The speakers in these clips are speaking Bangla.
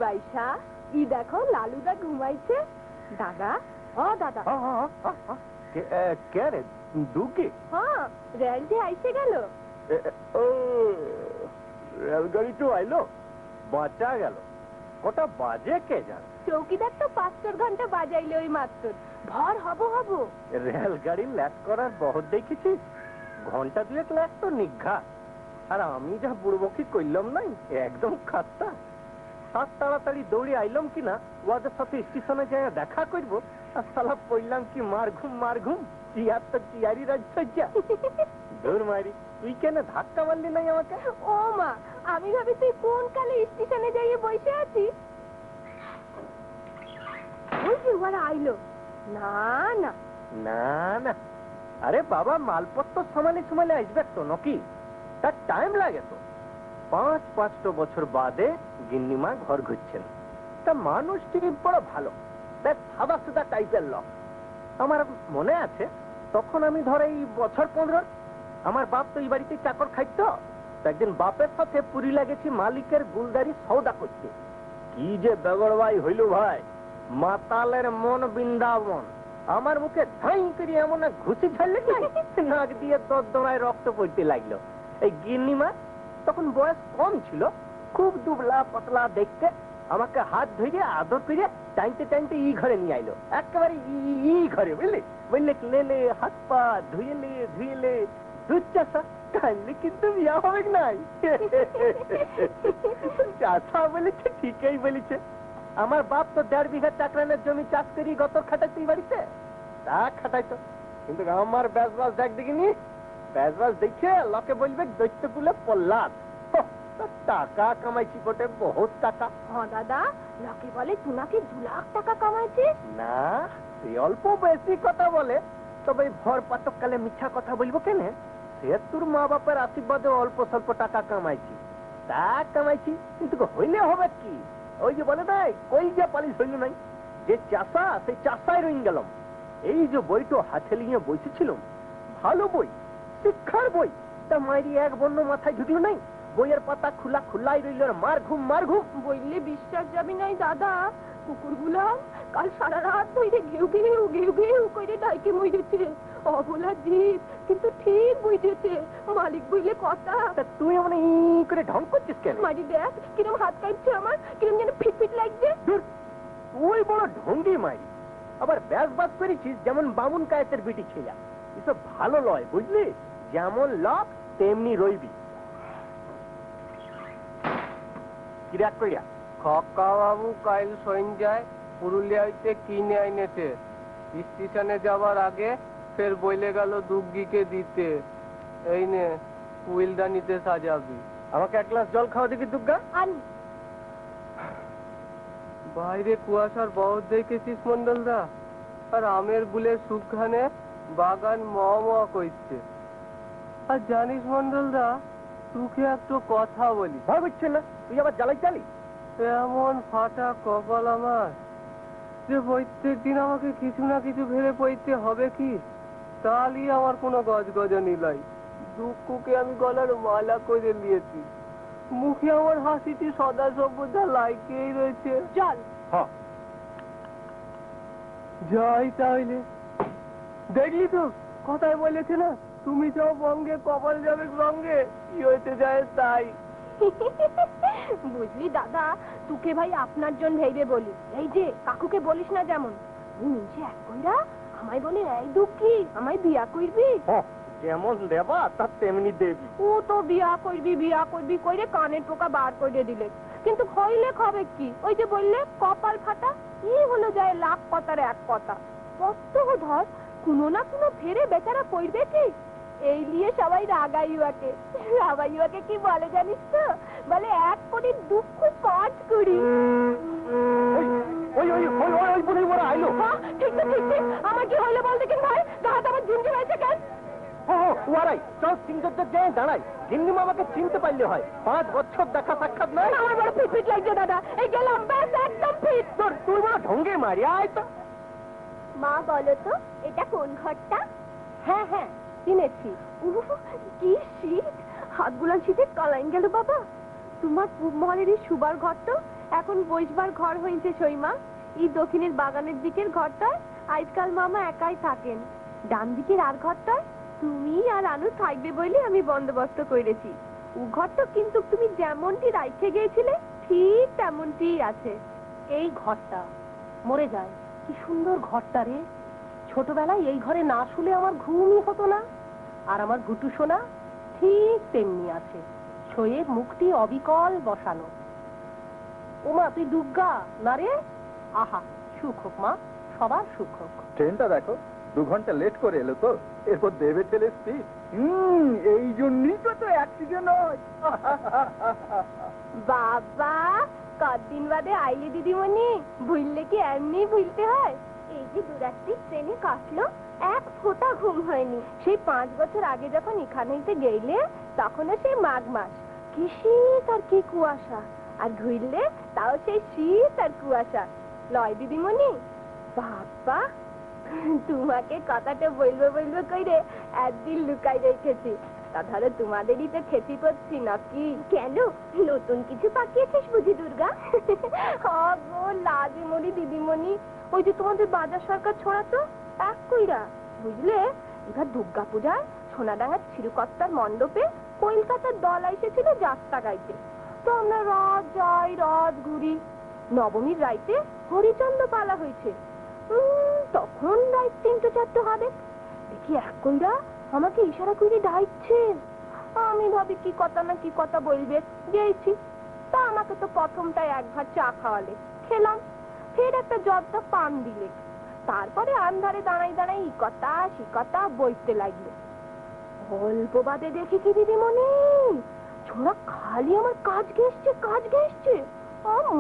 বাইশা ই দেখো লালুদা ঘুমাইছে। দাদা ও দাদা কে রে দুকে? হ্যাঁ রেল যে আইসে গেল। রেলগাড়ি তো আইলো, বাঁচা গেল। কটা বাজে কে জানে? চৌকিদার তো 5 ঘন্টা বাজাইলে ওই মাত্র ভর হব। রেলগাড়ি ল্যাট করার বহুত দেখেছি, ঘন্টা দুয়েক ল্যাট তো নিঘা। আর আমি যা বুড়বকি কইলাম নাই, একদম খাত্তা। সাত তাড়াতাড়ি দৌড়ে আইলাম কিনা ওদের সাথে স্টেশনে যাই দেখা করবো, আর সালা পড়লাম কি মার ঘুম চিয়ার তো চিয়ারি রাজ্যা। দূর মারি, তুই কেন ধাক্কা মারলি নাই আমাকে? ও মা, আমি ভাবি তুই কোন কালে স্টেশনে যাইয়ে বসে আছিস। ওই যে ওরা আইলো। না না না না, আরে বাবা মালপত্র সমালে আসবে তো নাকি, তার টাইম লাগে তো। 5-5 বছর বাদে গিন্নিমা ঘর ঘুরছেন। তা মানুষটি বড় ভালো, বেশ সাদা সুদা টাইপের লোক। আমার মনে আছে তখন আমি ধরে এই বছর 15, আমার বাপ তো এই বাড়িতে চাকর খাইতো। একদিন বাপের সাথে পুরী লাগেছি মালিকের গুলদারি সৌদা করতে। কি যে বেগড়বাই হইল ভাই, মাতালের মন বৃন্দাবন। আমার মুখে ধাই করে এমন ঘুষি ছাড়লে নাক দিয়ে দরদরায় রক্ত পড়তে লাগলো। এই গিন্নিমা তখন বয়স কম ছিল, খুব দুবলা পাতলা দেখতে। আমাকে হাত ধরে আদর করে টাইনতে ই ঘরে নিয়ে আইলো, একেবারে ই ঘরে, বুঝলে লে হাত পা ধুইলে দুধ চাষা টাইনলে কিন্তু বিয়া হবে নাই। চাষা বলেছে, ঠিকই বলেছে। আমার বাপ তো 1.5 বিঘা চাকরানের জমি চাষ করি গত খাটাইতো এই বাড়িতে, তা খাটাইতো। কিন্তু আমার ব্যাসবাস দেখ দেখিনি, ব্যাসবাস দেখে লোকে বলবে দৈত্যকুলে প্রহ্লাদ। টাকা কামাইছি বটে, বহুত টাকা। হ্যাঁ দাদা, লোকে বলে তুই নাকি 2 লাখ টাকা কামাইছিস। না, সে অল্প বেশি কথা বলে, তবে ভর পাতক কালে মিথ্যা কথা বলবো কেন? সে তোর মা বাপের আশীর্বাদে অল্প স্বল্প টাকা কামাইছি, তা কামাইছি। কিন্তু হইলে হবে কি, ওই যে বলে নাই কই যে পালিশ হইল নাই, যে চাষা সেই চাষায় রইন গেলাম। এই যে বইটা হাতে নিয়ে বসেছিলাম, ভালো বই, শিক্ষার বই, তা মাইরি এক বন্য মাথায় ঢুকলো নাই। বইয়ের পাতা খোলাই রইল, মার ঘুম বললে বিশ্বাস যাবি নাই দাদা। কুকুরগুলা কাল সারা রাত ধরে ঘেউ করে ডাইকে মরেছে। অবলা জীব, কিন্তু ঠিক বুঝেছে মালিক বইলে কথা। তুই এমন ই করে ঢং করছিস কেন? মারি দেখ কিরম হাত কাটছে আমার, কিরম যেন ফিট লাগছে। তুই বড় ঢঙ্গি মারি, আবার ব্যাসবাস করেছিস যেমন বামুন কায়েতের বিটি ছেলে। এসব ভালো লয়, বুঝলি? যেমন লক তেমনি রইবি। কিরাক কইয়া খক্কা বাবু কাইল সঞ্জয় পুরুলিয়া হইতে কিনে আইনেছে। স্টেশনে যাবার আগে ফের বইলে গেল দুগ্গিকে দিতে। এই নে উইলদানিতে সাজাবি। আমাকে 1 গ্লাস জল খাওয়া দেখি দুগ্গা। বাইরে কুয়াশার বহুত দেখেছিস মন্ডলদা, আর আমের গুলের সুখানে বাগান ময়া করছে। আর জানিস মন্ডলদা, তোকে একটু কথা বলি। ভয় করছে না? তুই আবার জ্বালাই চালি? এমন ফাটা কপাল আমার যে প্রত্যেক দিন আমাকে কিছু না কিছু ভেবে পড়তে হবে কি, তাহলে আমার কোনো গজগজনি নাই। দুঃখকে আমি গলার মালা করে নিয়েছি, মুখে আমার হাসিটি সদা সর্বদা লাইকেই রয়েছে। জল যাই তাইলে। দেখলি তো কথায় বলেছে না, তুমি যাও বঙ্গে কপাল যাবে রঙ্গে, কি হইতে যায় তাই। বুঝলি দাদা, তোকে ভাই আপনার জন্য ভেবে বলি। এই যে কাকুকে বলিস না, যেমন নিজে এক কইরা আমায় বলে এই দুঃখী আমায় বিয়া করবি। যেমন দেবা তার তেমনি দেবী। ও তো বিয়া করবি কইরে কানের পোকা বার করে দিলে। কিন্তু হইলে হবে কি, ওই যে বললে কপাল ফাটা, কি হলো যায় লাখ কথার এক কথা। কষ্ট ধর কোনো না কোনো ফেরে বেচারা করবে কি। এই নিয়ে সবাই রাগাইয়াকে কি বলে জানিস তো? বলে 1 কোটি দুঃখ 5 কোটি। আমার কি হইলো বল দেখেন ভাই, দাঁড়াতে আমার ঝুমঝুম হয়েছে কেন? চল সিংহদের যাই দাঁড়াই, গিন্নিমা আমাকে চিনতে পারলে হয়। 5 বছর দেখা সাক্ষাৎ নয়। আমার বড় ফিট লাগছে দাদা, এই গেলাম ব্যাস একদম ফিট। তুই বড় ঢঙ্গে মারি। আয় তো। মা বলো তো এটা কোন ঘরটা? হ্যাঁ চিনেছি। কি শীত, হাতগুলার শীতে কালাইন গেল বাবা। তোমার পূব মহলের এই সুবার ঘর তো এখন বসবার ঘর হয়েছে সইমা। এই দক্ষিণের বাগানের দিকের ঘরটায় আজকাল মামা একাই থাকেন। ডান দিকের আর ঘরটায় তুমি আর আনু থাকবে বলে আমি বন্দোবস্ত করেছি। ও ঘরটা কিন্তু তুমি যেমনটি রাইখে গিয়েছিলে ঠিক তেমনটি আছে। এই ঘরটা মরে যায়, কি সুন্দর ঘরটা রে। ছোটবেলায় এই ঘরে না শুলে আমার ঘুমই হতো না। আর আমার ঘুটু সোনা ঠিক তেমনি আছে, ছয়ের মুখটি অবিকল বসানো। ওমা তুই দুর্গা না রে? আহা, সুখ হোক মা, সবার সুখ হোক। ট্রেনটা দেখো 2 ঘন্টা লেট করে এলো তো, এরপর দেবে ছেলে স্পিড। এই জন্যই তো অ্যাক্সিডেন্ট হয়। বাবা, কতদিন বাদে আইলে দিদিমণি, ভুললে কি এমনি ভুলতে হয়? এই যে দুরাত্রি ট্রেনে কাটলো, এক ফোঁটা ঘুম হয়নি। সেই 5 বছর আগে যখন এখানে গেলে তখনও সেই মাঘ মাস, কি শীত আর কি কুয়াশা, আর ঘুরলে তাও সেই শীত আর কুয়াশা। লয় দিদিমণি? বাবা, তোমাকে কথাটা বলবো বলবো কইরে একদিন লুকাই রেখেছি। তা ধরো তোমাদেরই তো খেতে করছি নাকি? কেন, নতুন কিছু পাকিয়েছিস বুঝি দুর্গা? গো লাজে মরি দিদিমণি, ওই যে তোমাদের বাজার সরকার ছড়াতো এক কইরা, বুঝলে? এবার দুর্গা পূজায় সোনাডাঙ্গার চিরুকর্তার মণ্ডপে কলকাতার দল এসেছিল যাত্রা গাইতে। তো আমরা রাত যাই, রাত ঘুরি। নবমীর রাইতে হরিচন্দ্র পালা হয়েছে। তখন রাত 3-4 হবে। দেখি এক কইরা আমাকে ইশারা করে ডাকছেন। আমি ভাবি কি কথা না কি কথা বলবে, গেছি। তা আমাকে তো প্রথমটাই 1 ভাত চা খাওয়ালে, খেলাম। ফের একটা জর্দা পান দিলে। তারপরে আন্ধারে দাঁড়াই দাঁড়াই ই কথা সি কথা বইতে লাগলো। অল্প বাদে দেখি কি দিদিমণি, ছোড়া খালি আমার কাজ ঘেসছে।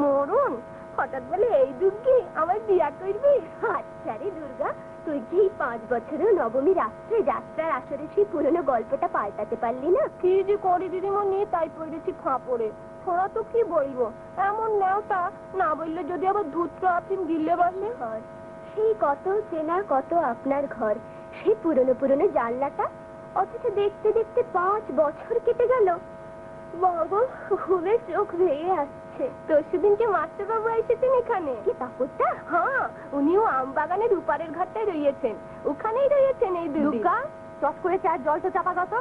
মরণ, হঠাৎ বলে, এই দুর্গি আমার বিয়া করবি? আচ্ছা রে দুর্গা, তুই কি 5 বছরেও নবমী রাত্রে যাত্রার আসরে সেই পুরনো গল্পটা পাল্টাতে পারলি না? কি যে করি দিদিমণি, তাই পড়েছি ফাঁপড়ে। ছোড়া তো কি বলবো, এমন নেওটা না বললে যদি আবার ধুত্র আফিম গিলে বসে। সেই কত চেনা কত আপনার ঘর, সেই পুরনো জানলাটা, অথচ দেখতে দেখতে 5 বছর কেটে গেল। বাবা, ঘুমে চোখ ভেঙে আসছে। তোর সেদিনকে মাস্টারবাবু এসেছেন এখানে। কি তাপসটা? হ্যাঁ, উনিও আম বাগানের উপারের ঘরটায় রয়েছেন। ওখানেই রয়েছেন এই দুর্গা। চট করে চার জল তো চাপা গত।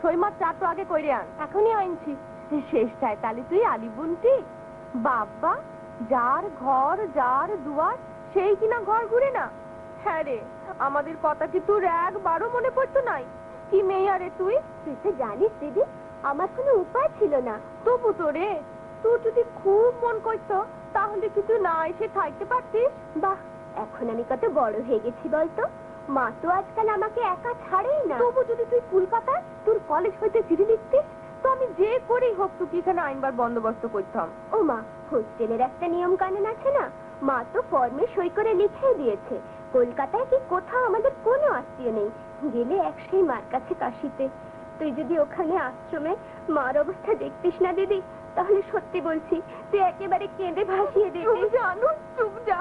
সইমার চা তো আগে কইরে আন। এখনই আনছি। শেষটায় তাহলে তুই আলিবুনটি। বাবা, যার ঘর যার দুয়ার, সেই কিনা ঘর ঘুরে না। হ্যাঁ রে, আমাদের কথা কি তোর একবারও মনে পড়তো নাই? কি মেয়ে রে তুই? তুই তো জানিস দিদি, আমার কোনো উপায় ছিল না। তবু তো রে, তোর যদি খুব মন করতো তাহলে কি তুই না এসে থাকতে পারতিস? বাহ, এখন আমি কত বড় হয়ে গেছি বলতো। মা তো আজকাল আমাকে একা ছাড়েই না। তবু যদি তুই কলকাতায় তোর কলেজ হইতে চিঠি লিখতিস, তো আমি যে করেই হোক তুই এখানে আইনবার বন্দোবস্ত করতাম। ও মা, হোস্টেলের একটা নিয়ম কানুন আছে না, মা তো ফর্মে সই করে লিখে দিয়েছে। কলকাতায় কি কোথাও আমাদের কোনো আত্মীয় নেই, গেলে এক সেই মার কাছে কাশিতে। তুই যদি ওখানে আশ্রমে মার অবস্থা দেখতিস না দিদি, তাহলে সত্যি বলছি তুই একেবারে কেঁদে ভাসিয়ে দিবি। জানো, চুপ যা।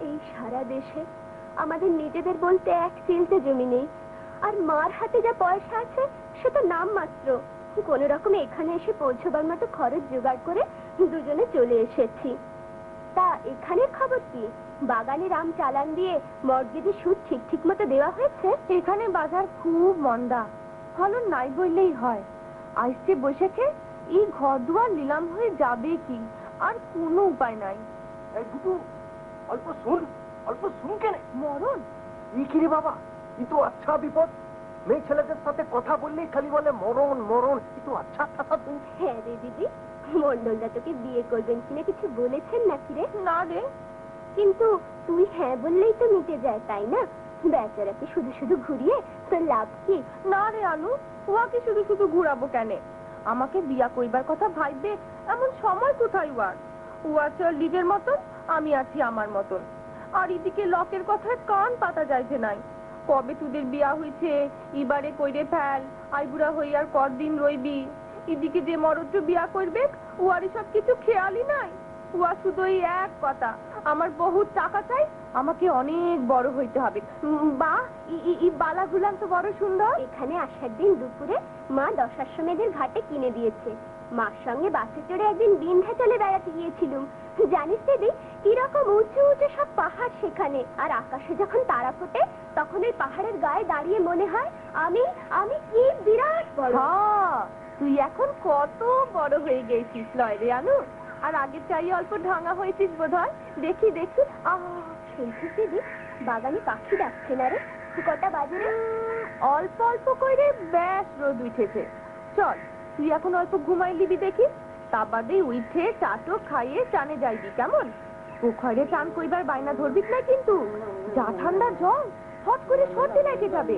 এই সারা দেশে আমাদের নিজেদের বলতে এক চিলতে জমি নেই, আর মার হাতে যা পয়সা আছে সেটা নাম মাত্র। কোন রকমে এখানে এসে পৌঁছবার মতো খরচ জোগাড় করে দুজনে চলে এসেছি। তা এখানের খবর কি? বাগানের আম চালান দিয়ে মর্গেজের সুদ ঠিক মতো দেওয়া হয়েছে? এখানে বাজার খুব মন্দা, ফলন নাই বললেই হয়। আসছে বসেছে, এই ঘর দুয়ার নিলাম হয়ে যাবে কি, আর কোনো উপায় নাই। এই দুটো অল্প শুন কেন? মরণ, ই কি রে বাবা, ই তো আচ্ছা বিপদ। মেয়ে ছেলেদের সাথে কথা বললেই খালি বলে মরণ। ই তো আচ্ছা কথা তুই। হ্যাঁ রে দিদি, মন্ডলদা তোকে বিয়ে করবেন কিনা কিছু বলেছেন নাকি রে? না রে, কিন্তু তুই হ্যাঁ বললেই তো মিটে যায়, তাই না? বেচারাকে শুধু ঘুরিয়ে তোর লাভ কি? না রে আনু, ওয়াকে শুধু ঘুরাবো কেন? আমাকে বিয়া কইবার কথা ভাববে এমন সময় কোথায় ওয়ার? ওয়া চল নিজের মতন, আমি আছি আমার মতন। আর এদিকে লোকের কথায় কান পাতা যাইছে নাই। কবে তোদের বিয়া হইছে, এবারে কইরে ফেল, আইবুড়া হই আর কতদিন রইবি। এদিকে যে মরদ্র বিয়া করবে, ওয়ারই সব কিছু খেয়ালই নাই। ওয়া শুধু এই এক কথা, আমার বহুত টাকা চাই, আমাকে অনেক বড় হইতে হবে। বা বালা গুলাম তো বড় সুন্দর। এখানে আসার দিন দুপুরে মা 10 আশ্রমেদের ঘাটে কিনে দিয়েছে। মার সঙ্গে বাসে চড়ে একদিন বিন্ধ্যাচলে বেড়াতে গিয়েছিলুম। জানিস দিদি, কিরকম উঁচু উঁচু সব পাহাড় সেখানে, আর আকাশে যখন তারা ফোটে তখন ওই পাহাড়ের গায়ে দাঁড়িয়ে মনে হয় আমি আমি কি বিরাট বড়। তুই এখন কত বড় হয়ে গেছিস লয় রে আনু, আর আগের চাই অল্প ঢাঙা হয়েছিস বোধহয়। দেখি দেখি, শুনছিস দিদি, বাগানে পাখি ডাকছে না রে? কটা বাজে রে? অল্প অল্প করে ব্যাস রোদ উঠেছে। চল তুই এখন অল্প ঘুমাই লিবি দেখি, তা বাদে উঠে চাটো খাইয়ে চানে যাইবি কেমন? পোখরে চান কইবার বাইনা ধরবিস না কিন্তু, যা ঠান্ডা জল, হট করে সর্দি লেগে যাবে।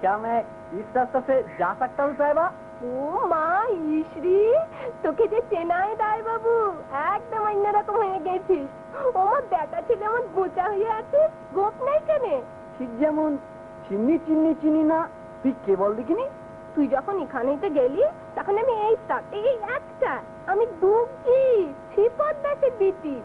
क्या मैं इस रास्ते से जा सकता हूँ साहिबा? ও মা ইসরি, তোকে যে চেনাই দায় বাবু, একদম অন্যরকম হয়ে গেছিস। আমার বেটা ছিল আমার বোচা হয়ে আছে, গোপ নাই কেনে? ঠিক যেমন চিনি চিনি চিনি না, তুই কে বল দেখিনি? তুই যখন এখানেতে গেলি তখন আমি এই একটা আমি দুঃখী ছিপত দেশে দিতি,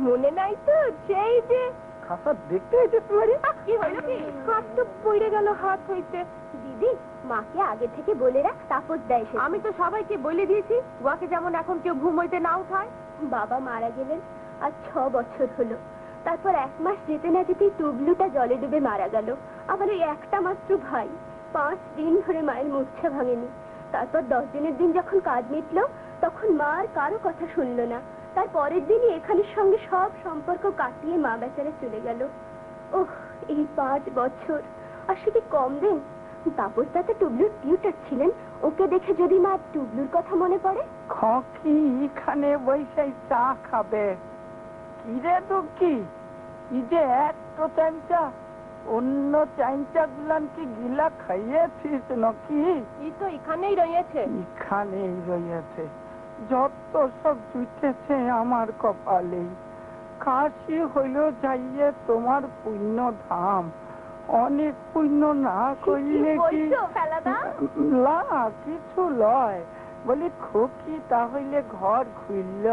মনে নাই তো? সেই যে খাসা দেখতে হয়েছে তোমার। কি হলো কি? হাতটা পড়ে গেল হাত হইতে। দিদি, মাকে আগে থেকে বলে রাখ, তাপস দেয়। আমি তো সবাইকে বলে দিয়েছি, ওয়াকে যেমন এখন কেউ ঘুম হইতে না উঠায়। বাবা মারা গেলেন আর 6 বছর হলো। তারপর 1 মাস যেতে না যেতেই টুবলুটা জলে ডুবে মারা গেল। আমার ওই একটা মাত্র ভাই 5 দিন ধরে মায়ের মূর্ছা ভাঙেনি। তারপর 10 দিনের দিন যখন কাজ মিটলো তখন মা আর কারো কথা শুনলো না। তার পরের দিনই এখানের সঙ্গে সব সম্পর্ক কাটিয়ে মা বেচারা চলে গেল। ওহ, এই 5 বছর আর সে কি কম দিন? তাপস দাদা টুবলুর টিউটার ছিলেন, ওকে দেখে যদি মা টুবলুর কথা মনে পড়ে। খকি এখানে বসে চা খাবে? কি রে দুঃখী, এই যে এত চামচা, অন্য চামচা গুলান কি গিলা খাইয়েছিস নাকি? ই তো এখানেই রয়েছে। এখানেই রয়েছে, যত সব জুটেছে আমার কপালে। কাশি হইল যাইয়ে তোমার পুণ্য ধাম, অনেক পুণ্য না করলে কি লা কিছু লয়। বলি খুকি তাহলে ঘর খুলল,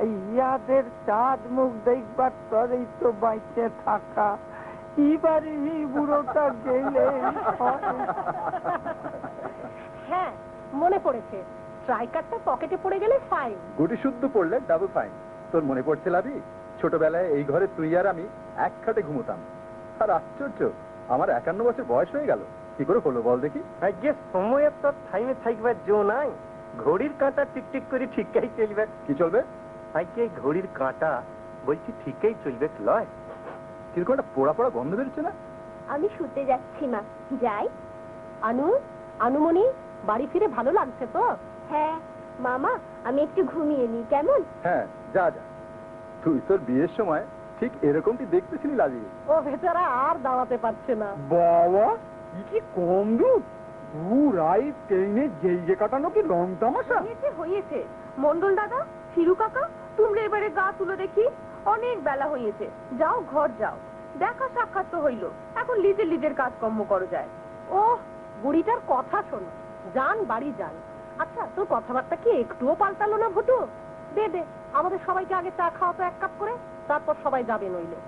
ইয়াদের চাঁদ মুখ দেখবার তরেই তো বাইচে থাকা। এবারে এই বুড়োটা গেলে হ্যাঁ মনে পড়েছে, ট্রাইকারটা পকেটে পড়ে গেলে ফাইন। গুটি শুদ্ধ পড়লে ডাবল ফাইন। তোর মনে পড়ছে লাবি, ছোটবেলায় এই ঘরে তুই আর আমি এক খাটে ঘুমোতাম। আর আশ্চর্য, আমার 51 বছর বয়স হয়ে গেল। কি করে হলো বল দেখি? আজকে সময়ের তো থাইমে থাকবার জো নাই, ঘড়ির কাঁটা টিকটিক করে ঠিকই চলবে। কি চলবে? আজকে ঘড়ির কাঁটা বলছি ঠিকই চলবে লয়। কিরকম একটা পোড়া পোড়া গন্ধ বেরোচ্ছে না? আমি শুতে যাচ্ছি মা, যাই। আনুমণি, বাড়ি ফিরে ভালো লাগছে তো? হ্যাঁ মামা, আমি একটু ঘুমিয়ে নি, কেমন? হ্যাঁ যা যা। তুই তোর বিয়ের সময় ঠিক এরকমটি দেখতেছিলি লাবি। ও বেচারা আর দাঁড়াতে পারছে না। বাবা কি কম দুধ, রাই ট্রেনে যেই যে কাটানো কি রং তামাশা। হয়েছে মন্ডল দাদা, শিরু কাকা, তোমরা এবারে গা তুলো দেখি। অনেক বেলা হয়েছে, যাও ঘর যাও। দেখা সাক্ষাৎ তো হইল, এখন লিজের কাজকর্ম করো যায়। ও বুড়িটার কথা শোনো, যান বাড়ি যান। আচ্ছা, তোর কথাবার্তা কি একটুও পাল্টালো না ভুটু? দে দে, আমাদের সবাইকে আগে চা খাওয়া তো 1 কাপ করে, তারপর সবাই যাবে নইলে।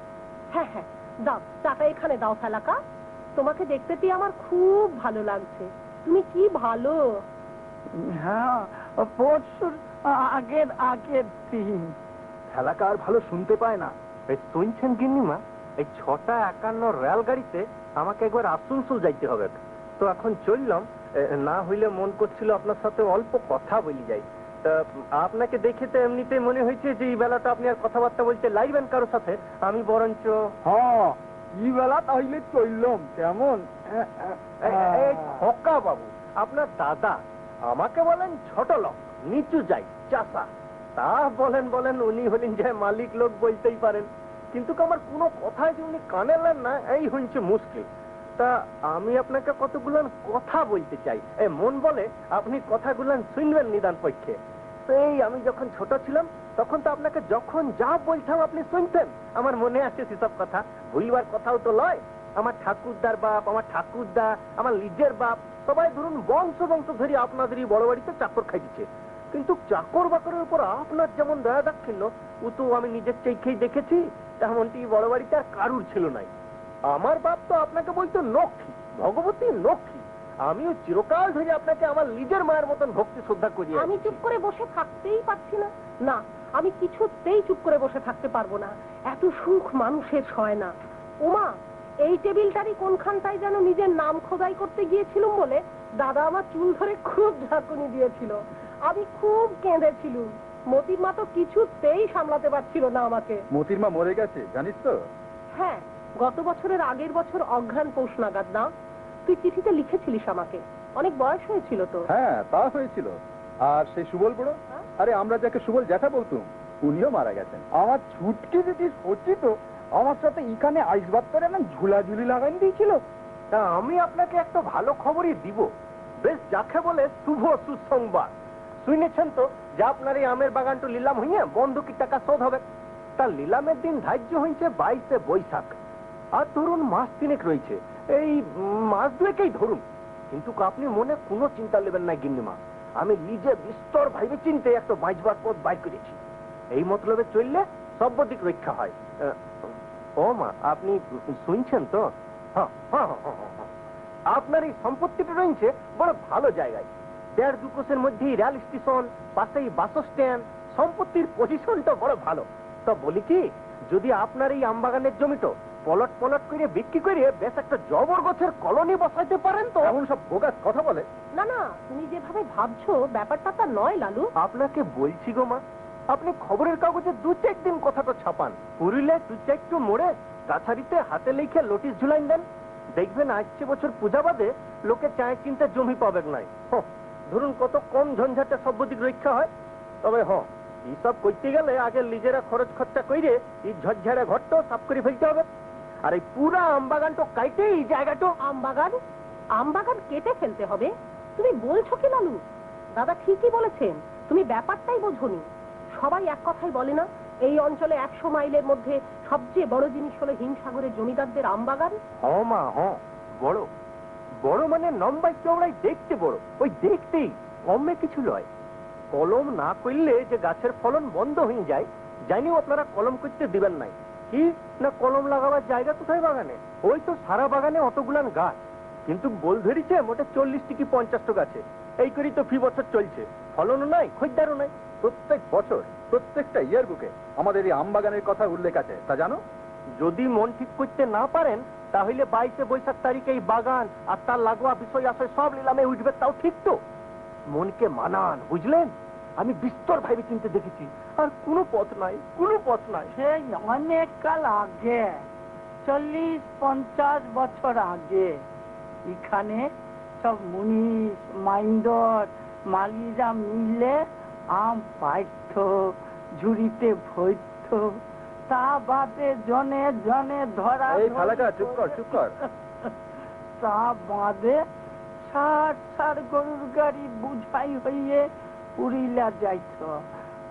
হ্যাঁ হ্যাঁ দাও, চাটা এখানে দাও ফেলাকা। তোমাকে দেখতে পেয়ে আমার খুব ভালো লাগছে, তুমি কি ভালো। হ্যাঁ, পরশুর আগের দিন। খেলাকা আর ভালো শুনতে পায় না। এই শুনছেন গিন্নিমা, এই 6:51 রেলগাড়িতে আমাকে একবার আসানসোল যাইতে হবে। তো এখন চললাম, না হইলে মন করছিল আপনার সাথে অল্প কথা বলি যাই। তা আপনাকে দেখে তো এমনিতেই মনে হয়েছে যে এই বেলাটা আপনি আর কথাবার্তা বলতে লাইবেন কারোর সাথে। আমি বরঞ্চ হ্যাঁ এই বেলা তাহলে চললাম কেমন। খোকা বাবু, আপনার দাদা আমাকে বলেন ছোট লোক, নিচু যাই চাষা। তা বলেন উনি হলেন যে মালিক লোক বলতেই পারেন, কিন্তু আমার কোনো কথায় যে উনি কানে নেন না, এই হচ্ছে মুশকিল। তা আমি আপনাকে কতগুলান কথা বলতে চাই। মন বলে আপনি কথাগুলান শুনবেন নিদান পক্ষে। সেই আমি যখন ছোট ছিলাম তখন তো আপনাকে যখন যা বলতাম আপনি শুনতেন। আমার মনে আছে সেসব কথা, ভুলবার কথাও তো লয়। আমার ঠাকুরদার বাপ, আমার ঠাকুরদা, আমার নিজের বাপ, সবাই ধরুন বংশ ধরে আপনাদেরই বড় বাড়িতে চাকর খাইছে। কিন্তু চাকর বাকরের উপর আপনার যেমন দয়া দাক্ষিণ্য, ও তো আমি নিজের চোখেই দেখেছি, তেমনটি বড় বাড়িতে আর কারুর ছিল নাই। আমার বাপ তো আপনাকে বলতো লক্ষ্মী, ভগবতী লক্ষ্মী, আমিও চিরকাল ধরে আপনাকে আমার নিজের মায়ের মতন ভক্তি শ্রদ্ধা করি। আমি চুপ করে বসে থাকতেই পারছি না। না, আমি কিছুতেই চুপ করে বসে থাকতে পারবো না। এত সুখ মানুষের সয় না। ওমা, এই টেবিলটারই কোনখানটায় যেন নিজের নাম খোদাই করতে গিয়েছিলুম বলে দাদা আমার চুল ধরে খুব ঝাঁকুনি দিয়েছিল। আমি খুব কেঁদেছিলুম। মতির মা তো কিছুতেই সামলাতে পারছিল না আমাকে। মতির মা মরে গেছে জানিস তো? হ্যাঁ, গত বছরের আগের বছর অঘ্রাণ পৌষ নাগাদ না? তুই চিঠিতে লিখেছিলিস আমাকে। অনেক বয়স হয়েছিল তো। হ্যাঁ, তা হয়েছিল। আর সেই সুবল বড়, আরে আমরা যাকে সুবল জ্যাঠা বলতুম, উনিও মারা গেছেন। আমার ছুটকি যদি সত্যি তো আমার সাথে এখানে আইসবাদ করে না ঝুলাঝুলি লাগান দিয়েছিল। তা আমি আপনাকে একটা ভালো খবরই দিব। বেশ যাকে বলে শুভ সুসংবাদ। শুনেছেন তো যে আপনার এই আমের বাগানটা নিলাম হইয়া বন্ধুকির টাকা শোধ হবে। তা নিলামের দিন ধার্য হয়েছে 22শে বৈশাখ। আর ধরুন মাস 3 রয়েছে, এই মাস 2 ধরুন। কিন্তু আপনি মনে কোনো চিন্তা নেবেন না গিন্নিমা, আমি নিজে বিস্তর ভাইবে চিনতে একটা বাঁচবার পথ বাইর করেছি। এই মতলবে চললে সব দিক রক্ষা হয়। ও মা, আপনি শুনছেন তো? হ্যাঁ হ্যাঁ হ্যাঁ হ্যাঁ, আপনার এই সম্পত্তিটা রয়েছে বড় ভালো জায়গায়। 1.5-2 কোষের মধ্যেই রেল স্টেশন, পাশেই বাস স্ট্যান্ড। সম্পত্তির পজিশনটা বড় ভালো। তো বলি কি, যদি আপনার এই আমবাগানের জমিটা পলট পলট করে বিক্রি করে বেশ একটা জবর গাছের কলোনি বসাইতে পারেন তো। এমন সব বোগাস কথা বলে। না না, তুমি যেভাবে ভাবছো ব্যাপারটা তা নয় লালু। আপনাকে বলছি গো মা, আপনি খবরের কাগজে 2-4 দিন কথাটা ছাপান। পুরিলে 2-4 মোড়ে গাছারিতে হাতে লিখে নোটিশ ঝুলাইন দেন। দেখবেন আসছে বছর পূজা বাদে লোকে চায় চিন্তা জমি পাবেন নাই। ধরুন কত কম ঝঞ্ঝাটে সব দিক রক্ষা হয়। তবে এইসব করতে গেলে আগে নিজেরা খরচ খরচা করে এই ঝড়ঝাড়ে ঘরটাও সাফ করে ফেলতে হবে। আর এই পুরা আমবাগানটা কাইটে এই জায়গাটা। আমবাগান কেটে ফেলতে হবে? তুমি বলছো কি লালু? দাদা ঠিকই বলেছেন, তুমি ব্যাপারটাই বোঝোনি। সবাই এক কথাই বলে না, এই অঞ্চলে 100 মাইলের মধ্যে সবচেয়ে বড় জিনিস হলো হিমসাগরের জমিদারদের আমবাগান। মা বড় বড় মানে লম্বাই চওড়াই দেখতে বড়। ওই দেখতেই কমে কিছু লয়। কলম না করলে যে গাছের ফলন বন্ধ হয়ে যায়, জানিও আপনারা কলম করতে দিবেন নাই। কি না, কলম লাগাবার জায়গা কোথায় বাগানে? ওই তো সারা বাগানে অতগুলান গাছ, কিন্তু বল ধরিছে মোটে 40 কি 50 গাছে। এই করেই তো ফি বছর চলছে। ফলনও নাই, খদ্দারও নাই। প্রত্যেক বছর প্রত্যেকটা ইয়ার বুকে আমাদের এই আমবাগানের কথা উল্লেখ আছে, তা জানো? যদি মন ঠিক করতে না পারেন তাহলে 22শে বৈশাখ তারিখে এই বাগান আর তার লাগোয়া বিষয় আশয় সব নিলামে উঠবে, তাও ঠিক তো? মনকে মানান, বুঝলেন? আমি বিস্তর ভাবে চিনতে দেখেছি, আর কোনো পথ নাই, কোনো পথ নাই। সেই অনেক কাল আগে, 40-50 বছর আগে এখানে সব মুনিশ মাইন্দর মালিরা মিলে আম পাইত, ঝুড়িতে ভরত। তা বাদে জনে জনে ধরা। এই ফালাকা, চুপ কর চুপ কর। তা বাদে 60 গরুর গাড়ি বুঝাই হইয়ে পুরিলা যাইত।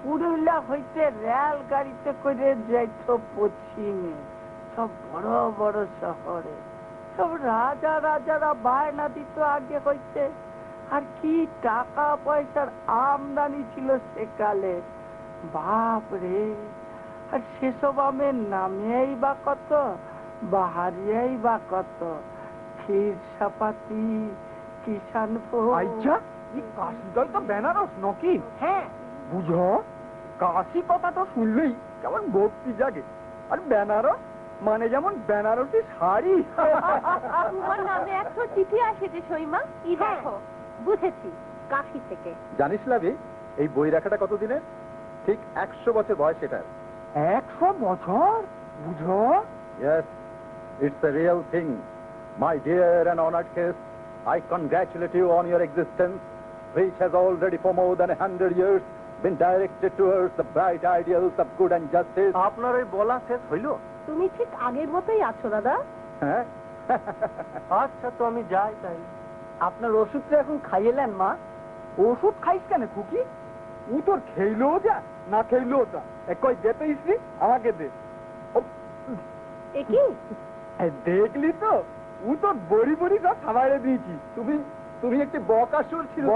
পুরিলা হইতে রেল গাড়িতে করে যাইত পশ্চিমে সব বড় বড় শহরে। সব রাজারা বায়না দিত আগে হইতে। আর কি টাকা পয়সার আমদানি ছিল সেকালে, বাপ রে! আর সেসব আমের নামেই বা কত, বাহারিয়াই বা কত। ক্ষীর সাপাতি, কিষানভোগ। আচ্ছা, এই কাশিদল তো বেনারস নাকি? হ্যাঁ, বুঝো, কাশি কথাটা শুনলেই কেমন ভক্তি জাগে। আর বেনারস মানে যেমন বেনারসি শাড়ি। তোমার নামে একটা চিঠি আসেছে সইমা, ই দেখো। বুঝেছি, কাশি থেকে। জানিস লাভি, এই বই রাখাটা কতদিনের? ঠিক 100 বছর বয়স এটার। 100 বছর? বুঝো? Yes, it's a real thing. My dear and honored guest, I congratulate you on your existence, which has already for more than 100 years been directed towards the bright ideals of good and justice. আপনার ওই বলা শেষ হইল? তুমি ঠিক আগের মতোই আছো দাদা। হ্যাঁ? আচ্ছা, তো আমি যাই তাই। আপনার ওষুধটা এখন খাইয়েলেন মা? ওষুধ খাইস কেন খুকি? ও তোর খেইলো যা না খেইলো যা, কই দে তো ইসি, আমাকে দে। এ কি? দেখলি তো, ও তোর বড়ি বড়ি সব খাবারে দিয়েছি। তুমি একটি বকাসুর ছিল।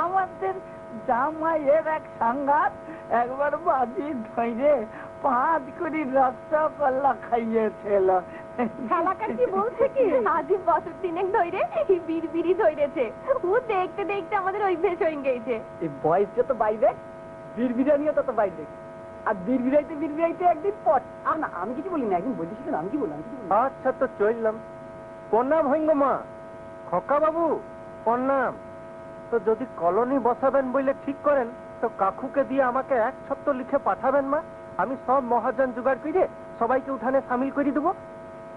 আমাদের জামাইয়ের এক সাঙ্গাত একবার বাজি ধরে 5 করে রসগোল্লা খাইয়েছিল। শালাকার কি বলছে কি আজই বছর 3 ধরে বিড়বিড়ি ধরেছে। ও দেখতে দেখতে আমাদের অভ্যেস হয়ে গেছে। এই বয়স যত বাইরে বিড়বিড়ানিও তত বাইরে। আর বিড়বিড়াইতে একদিন পট। না আমি কিছু বলি না, একদিন বলতেছি না, আমি কি বললাম? আচ্ছা তো চললাম। প্রণাম হইঙ্গ মা। খোকা বাবু প্রণাম। তো যদি কলোনি বসাবেন বলে ঠিক করেন তো কাকুকে দিয়ে আমাকে 1 সপ্তাহ লিখে পাঠাবেন মা। আমি সব মহাজন জোগাড় করে সবাইকে উঠানে সামিল করে দেবো।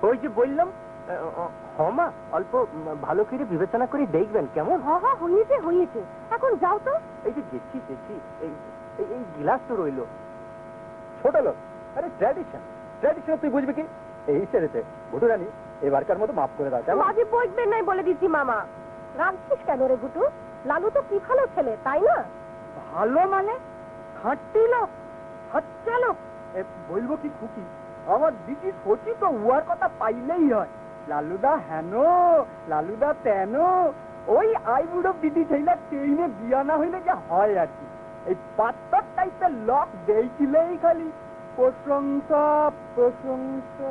ওই যে বললাম মা, অল্প ভালো করে বিবেচনা করে দেখবেন কেমন? হয়েছে হয়েছে, এখন যাও তো। এই যে দেখছি এই গিলাস তো রইলো। ছোট লোক, আরে ট্র্যাডিশন তুই বুঝবি কি? এই ছেড়েছে ভুটু রানী, এবারকার মতো মাফ করে দাও কেমন? মাঝে বসবেন নাই বলে দিচ্ছি মামা। রাখছিস কেন রে গুটু? লালু তো কি ভালো ছেলে, তাই না? ভালো মানে খাটতি লোক, হচ্ছে লোক। বলবো কি খুকি, আমার দিদি সচি তো উয়ার কথা পাইলেই হয়। লালুদা হেন, লালুদা তেন, ওই আইবুড়ো দিদি ছেলে ট্রেনে বিয়া না হইলে যা হয় আর কি। এই পাত্তর টাইপের লোক দেখলেই খালি প্রশংসা প্রশংসা।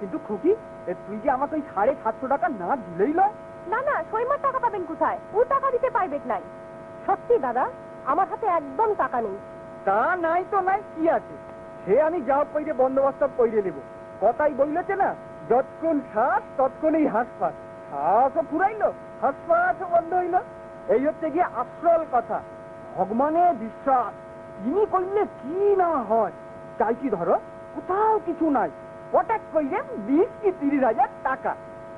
কিন্তু খুকি, তুই যে আমাকে ওই 750 টাকা না দিলেই নয়। না না, সৈমার টাকা পাবেন কোথায়? ও টাকা দিতে পারবে নাই। সত্যি দাদা, আমার হাতে একদম টাকা নেই। তা নাই তো নাই, কি আছে? সে আমি যা কইরে বন্দোবস্ত কইরে নেব। কথাই বললেছে না, যতক্ষণ শ্বাস ততক্ষণই হাসপাত। শ্বাসও ফুরাইলো, হাসপাতও বন্ধ হইলো। এই হচ্ছে গিয়ে আসল কথা। ভগবানের বিশ্বাস, তিনি করলে কি না হয়। তাই কি ধরো কোথাও কিছু নাই, হঠাৎ কইরে 20 কি 30 হাজার টাকা।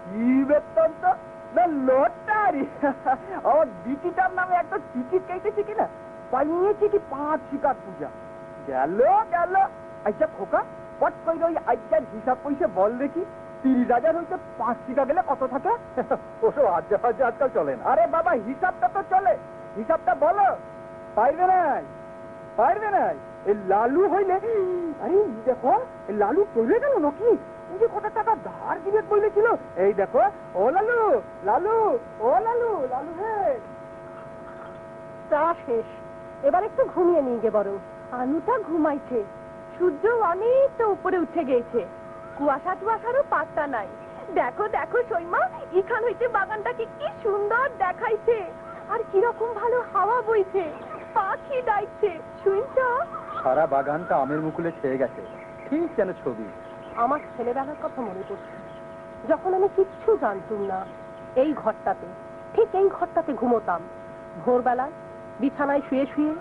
কি বেতন তো না লটারি। আমার বিটিটার নামে একটা টিকিট কেটেছি কিনা, পাইয়েছি কি 5 শিকার পূজা। গেল গেল। আচ্ছা খোকা, পট কইরে ওই আজকের হিসাব পয়সা বল দেখি। 30 হাজার হইতে 5 টিকা গেলে কত থাকে? ওসব আজকাল চলে না। আরে বাবা, হিসাবটা তো চলে, হিসাবটা বলো। পারবে নাই, পারবে নাই। এই লালু হইলে, আরে দেখো এই লালু চলে গেল নাকি? এই যে কত টাকা ধার দিবে বলেছিল। এই দেখো, ও লালু, লালু, ও লালু, লালু হে। চা শেষ, এবার একটু ঘুমিয়ে নিয়ে গে বরং। আনুটা ঘুমাইছে, সূর্য অনেকটা উপরে উঠে গেছে, কুয়াশা টুয়াশারও পাত্তা নাই। দেখো দেখো সৈমা, এখান হইতে বাগানটাকে কি সুন্দর দেখাইছে। আর কিরকম ভালো হাওয়া বইছে, পাখি ডাকছে, শুনছ? সারা বাগানটা আমের মুকুলে ছেয়ে গেছে, ঠিক যেন ছবি। আমার ছেলেবেলার কথা মনে পড়ছে, যখন আমি কিচ্ছু জানতাম না। এই ঘরটাতে, ঠিক এই ঘরটাতে ঘুমোতাম। ভোরবেলায় বিছানায় শুয়ে শুয়ে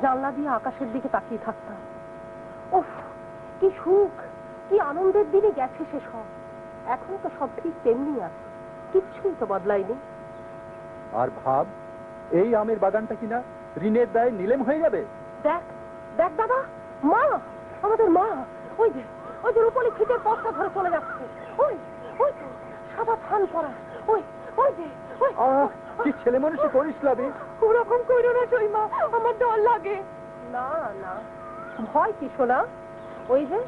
জানলা দিয়ে আকাশের দিকে তাকিয়ে থাকতাম। উফ, কি সুখ, কি আনন্দের দিনে গেছে সে সব। এখন তো সব ঠিক তেমনি আছে, কিচ্ছুই তো বদলায়নি। আর ভাব, এই আমের বাগানটা কিনা ঋণের দায়ে নিলেম হয়ে যাবে। দেখ দেখ দাদা, মা, আমাদের মা, ওই যে রূপলি খিটের পথটা ধরে চলে যাচ্ছে। ওই ওই তো সাদা থান পরা, ওই ওই যে ওই। কি ছেলে মানুষই করিস লাবি। ওরকম কইরো না সৈমা, আমার ডর লাগে। না না, ভয় কি শোনা? ওই যে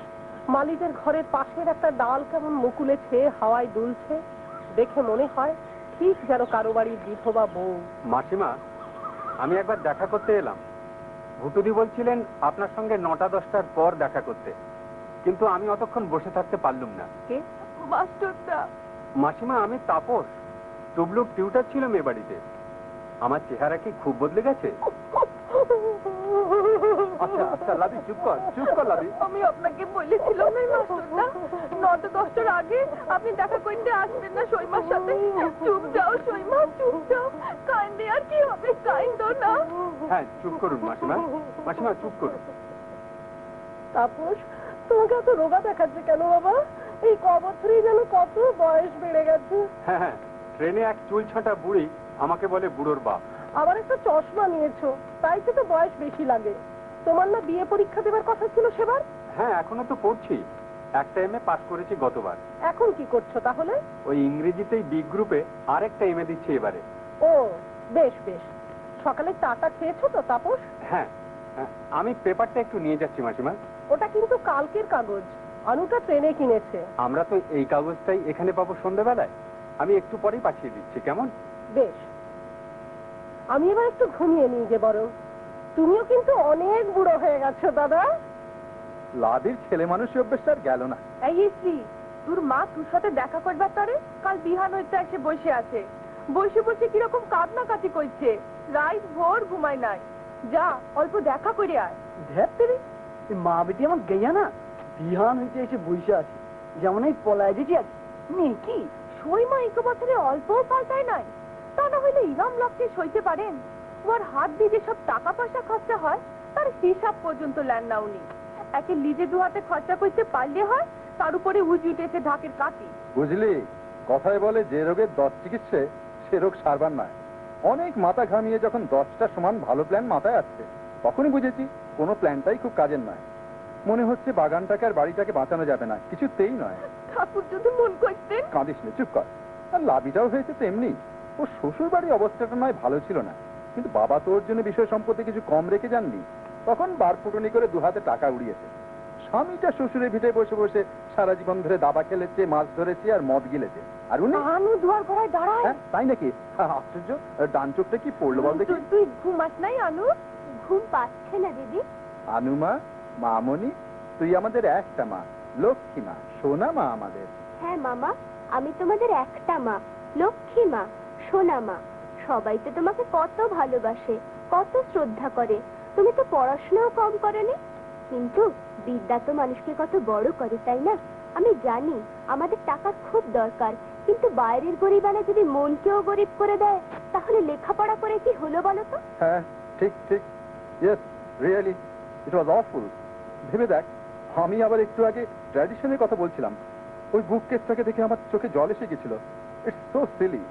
মালিদের ঘরের পাশের একটা ডাল কেমন মুকুলে ছেয়ে হাওয়ায় দুলছে, দেখে মনে হয় ঠিক যেন কারো বাড়ির বিধবা বউ। মাসিমা, আমি একবার দেখা করতে এলাম। ভুটুদি বলছিলেন আপনার সঙ্গে 9টা-10টার পর দেখা করতে, কিন্তু আমি অতক্ষণ বসে থাকতে পারলুম না। কে? মাস্টারদা। মাসিমা, আমি তাপস, টুবলুক টিউটার ছিল মেয়ে বাড়িতে। আমার চেহারা কি খুব বদলে গেছে? আচ্ছা আচ্ছা লাবি, চুপ কর লাবি। আমি আপনাকে বলেছিলাম না মাস্টারদা, 9টা-10টার আগে আপনি দেখা করতে আসবেন না সৈমার সাথে। চুপ যাও সৈমা, চুপ যাও। কান্দে আর কি হবে, কান্দো না। হ্যাঁ, চুপ করুন মাসিমা, মাসিমা চুপ করুন। তাপস, তোমাকে এত রোগা দেখাচ্ছে কেন বাবা? এই ক বছরেই যেন কত বয়স বেড়ে গেছে। হ্যাঁ হ্যাঁ, ট্রেনে এক চুল ছাঁটা বুড়ি আমাকে বলে বুড়োর বাপ। আবার একটা চশমা নিয়েছো, তাই তো বয়স বেশি লাগে। তোমার না বিয়ে পরীক্ষা দেবার কথা ছিল সেবার? হ্যাঁ, এখনো তো পড়ছি। একটা এমএ পাস করেছি গতবার। এখন কি করছো তাহলে? ওই ইংরেজিতেই বি গ্রুপে আরেকটা এমএ দিচ্ছি এবারে। ও বেশ বেশ। সকালে চাটা খেয়েছো তো তাপস? হ্যাঁ, আমি পেপারটা একটু নিয়ে যাচ্ছি মাসিমা। ওটা কিন্তু কালকের কাগজ, আনুটা ট্রেনে কিনেছে। আমরা তো এই কাগজটাই এখানে পাবো সন্ধ্যাবেলায়। আমি একটু পরেই পাঠিয়ে দিচ্ছি, কেমন? বেশ, আমি এবার একটু ঘুমিয়ে নিই যে বরং। তুমিও কিন্তু অনেক বুড়ো হয়ে গেছো দাদা। লাদির ছেলে মানুষের অভ্যেসটা আর গেল না। এই শ্রী, তোর মা তোর সাথে দেখা করবার তারে কাল বিহান হইতে এসে বসে আছে। বসে বসে কিরকম কাঁদনাকাটি করছে, রাত ভোর ঘুমায় নাই। যা অল্প দেখা করে আয়। ধেত্তেরি, মা বেটি আমার গেয়া না বিহান হইতে এসে বসে আছে, যেমন এই পলায় যেটি আছে মেয়ে কি সই মা এক বছরে অল্পও পাল্টায় নাই। তা না হইলে ইরাম লোককে সইতে পারেন? ওর হাত দিয়ে যেসব টাকা পয়সা খরচা হয় তার হিসাব পর্যন্ত লেন না উনি। একে লিজে দুহাতে খরচা করতে পারলে হয়, তার উপরে উজ উঠেছে ঢাকের কাটি। বুঝলি, কথায় বলে যে রোগের 10 চিকিৎসে সে রোগ সারবার নয়। অনেক মাথা ঘামিয়ে যখন 10টা সমান ভালো প্ল্যান মাথায় আসছে, তখনই বুঝেছি কোনো প্ল্যানটাই খুব কাজের নয়। মনে হচ্ছে বাগানটাকে আর বাড়িটাকে বাঁচানো যাবে না, কিছুতেই নয়। ঠাকুর যদি মন করতেন। কাঁদিস নে, চুপ কর। আর লাভিটাও হয়েছে তো এমনি। ও শ্বশুর বাড়ির অবস্থাটা নয় ভালো ছিল না, কিন্তু বাবা তোর জন্য বিষয় সম্পত্তি কিছু কম রেখে যাননি। তখন বারফুটনি করে 2 হাতে টাকা উড়িয়েছে। স্বামীটা শ্বশুরের ভিটে বসে বসে সারা জীবন ধরে দাবা খেলেছে, মাছ ধরেছে আর মদ গিলেছে। আর উনি আনু ধোয়ার ঘোড়ায় দাঁড়ায়। হ্যাঁ, তাই নাকি? আশ্চর্য, ডান চোখটা কি পড়লো বল দেখি। তুই ঘুমাস নাই আনু? ঘুম পাচ্ছে না দিদি। আনুমা, মামনি, তুই আমাদের একটা মা, লক্ষ্মী মা, সোনা মা আমাদের। হ্যাঁ মামা, আমি তোমাদের একটা মা, লক্ষ্মী মা, সোনা মা। সবাই তো তোমাকে কত ভালোবাসে, কত শ্রদ্ধা করে। তুমি তো পড়াশোনাও কম করনি, কিন্তু বিদ্যা তো মানুষকে কত বড় করে, তাই না? আমি জানি আমাদের টাকার খুব দরকার, কিন্তু বাইরের গরিবানা যদি মনকেও গরিব করে দেয়, তাহলে লেখাপড়া করে কি হলো বলো তো? হ্যাঁ, ঠিক ঠিক। Yes, really it was awful. ভেবে দেখ, আমি আবার একটু আগে ট্র্যাডিশনের কথা বলছিলাম, ওই বুক কেসটাকে দেখে আমার চোখে জল এসে গেছিল। It's so silly.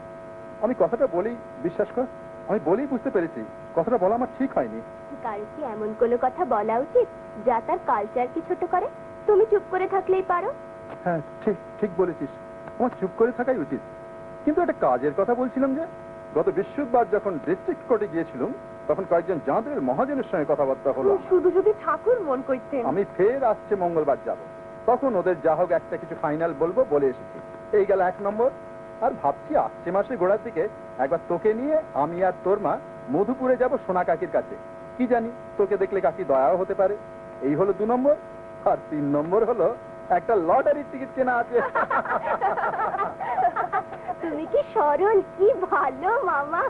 আমি কথাটা বলেই, বিশ্বাস কর, আমি বলেই বুঝতে পেরেছি কথাটা বলা আমার ঠিক হয়নি। কার কি এমন কোনো কথা বলা উচিত যা তার কালচারকে ছোট করে? তুমি চুপ করে থাকলেই পারো। হ্যাঁ, ঠিক ঠিক বলেছিস, আমার চুপ করে থাকাই উচিত। কিন্তু একটা কাজের কথা বলছিলাম যে, গত বৃহস্পতিবার যখন ডিস্ট্রিক্ট কোর্টে গিয়েছিলাম, তখন কয়েকজন যাঁদের মহাজনের সঙ্গে কথাবার্তা হলো। শুধু যদি ঠাকুর মন করতেন। আমি ফের আসছে মঙ্গলবার যাব, তখন ওদের যা হোক একটা কিছু ফাইনাল বলবো বলে এসেছি। এই গেল 1 নম্বর। আর ভাবছি আসছে মাসের গোড়ার দিকে একবার তোকে নিয়ে আমি আর তোর মা মধুপুরে যাব সোনা কাকির কাছে। কি জানি, তোকে দেখলে কাকি দয়াও হতে পারে। এই হলো 2 নম্বর। আর 3 নম্বর হলো একটা লটারির টিকিট কেনা আছে। তুমি কি সরল, কি ভালো মামা।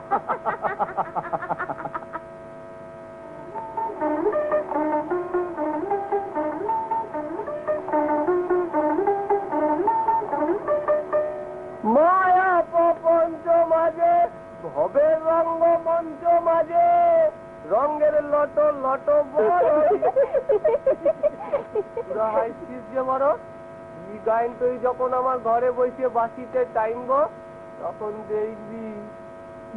মায়া প্রপঞ্চ মাঝে ভবের রঙ্গ মঞ্চ মাঝে রঙের লটো লটো হাইছিস যে বড় ই গাইন তুই যখন আমার ঘরে বসে বাসিতে টাইমব, তখন দেখবি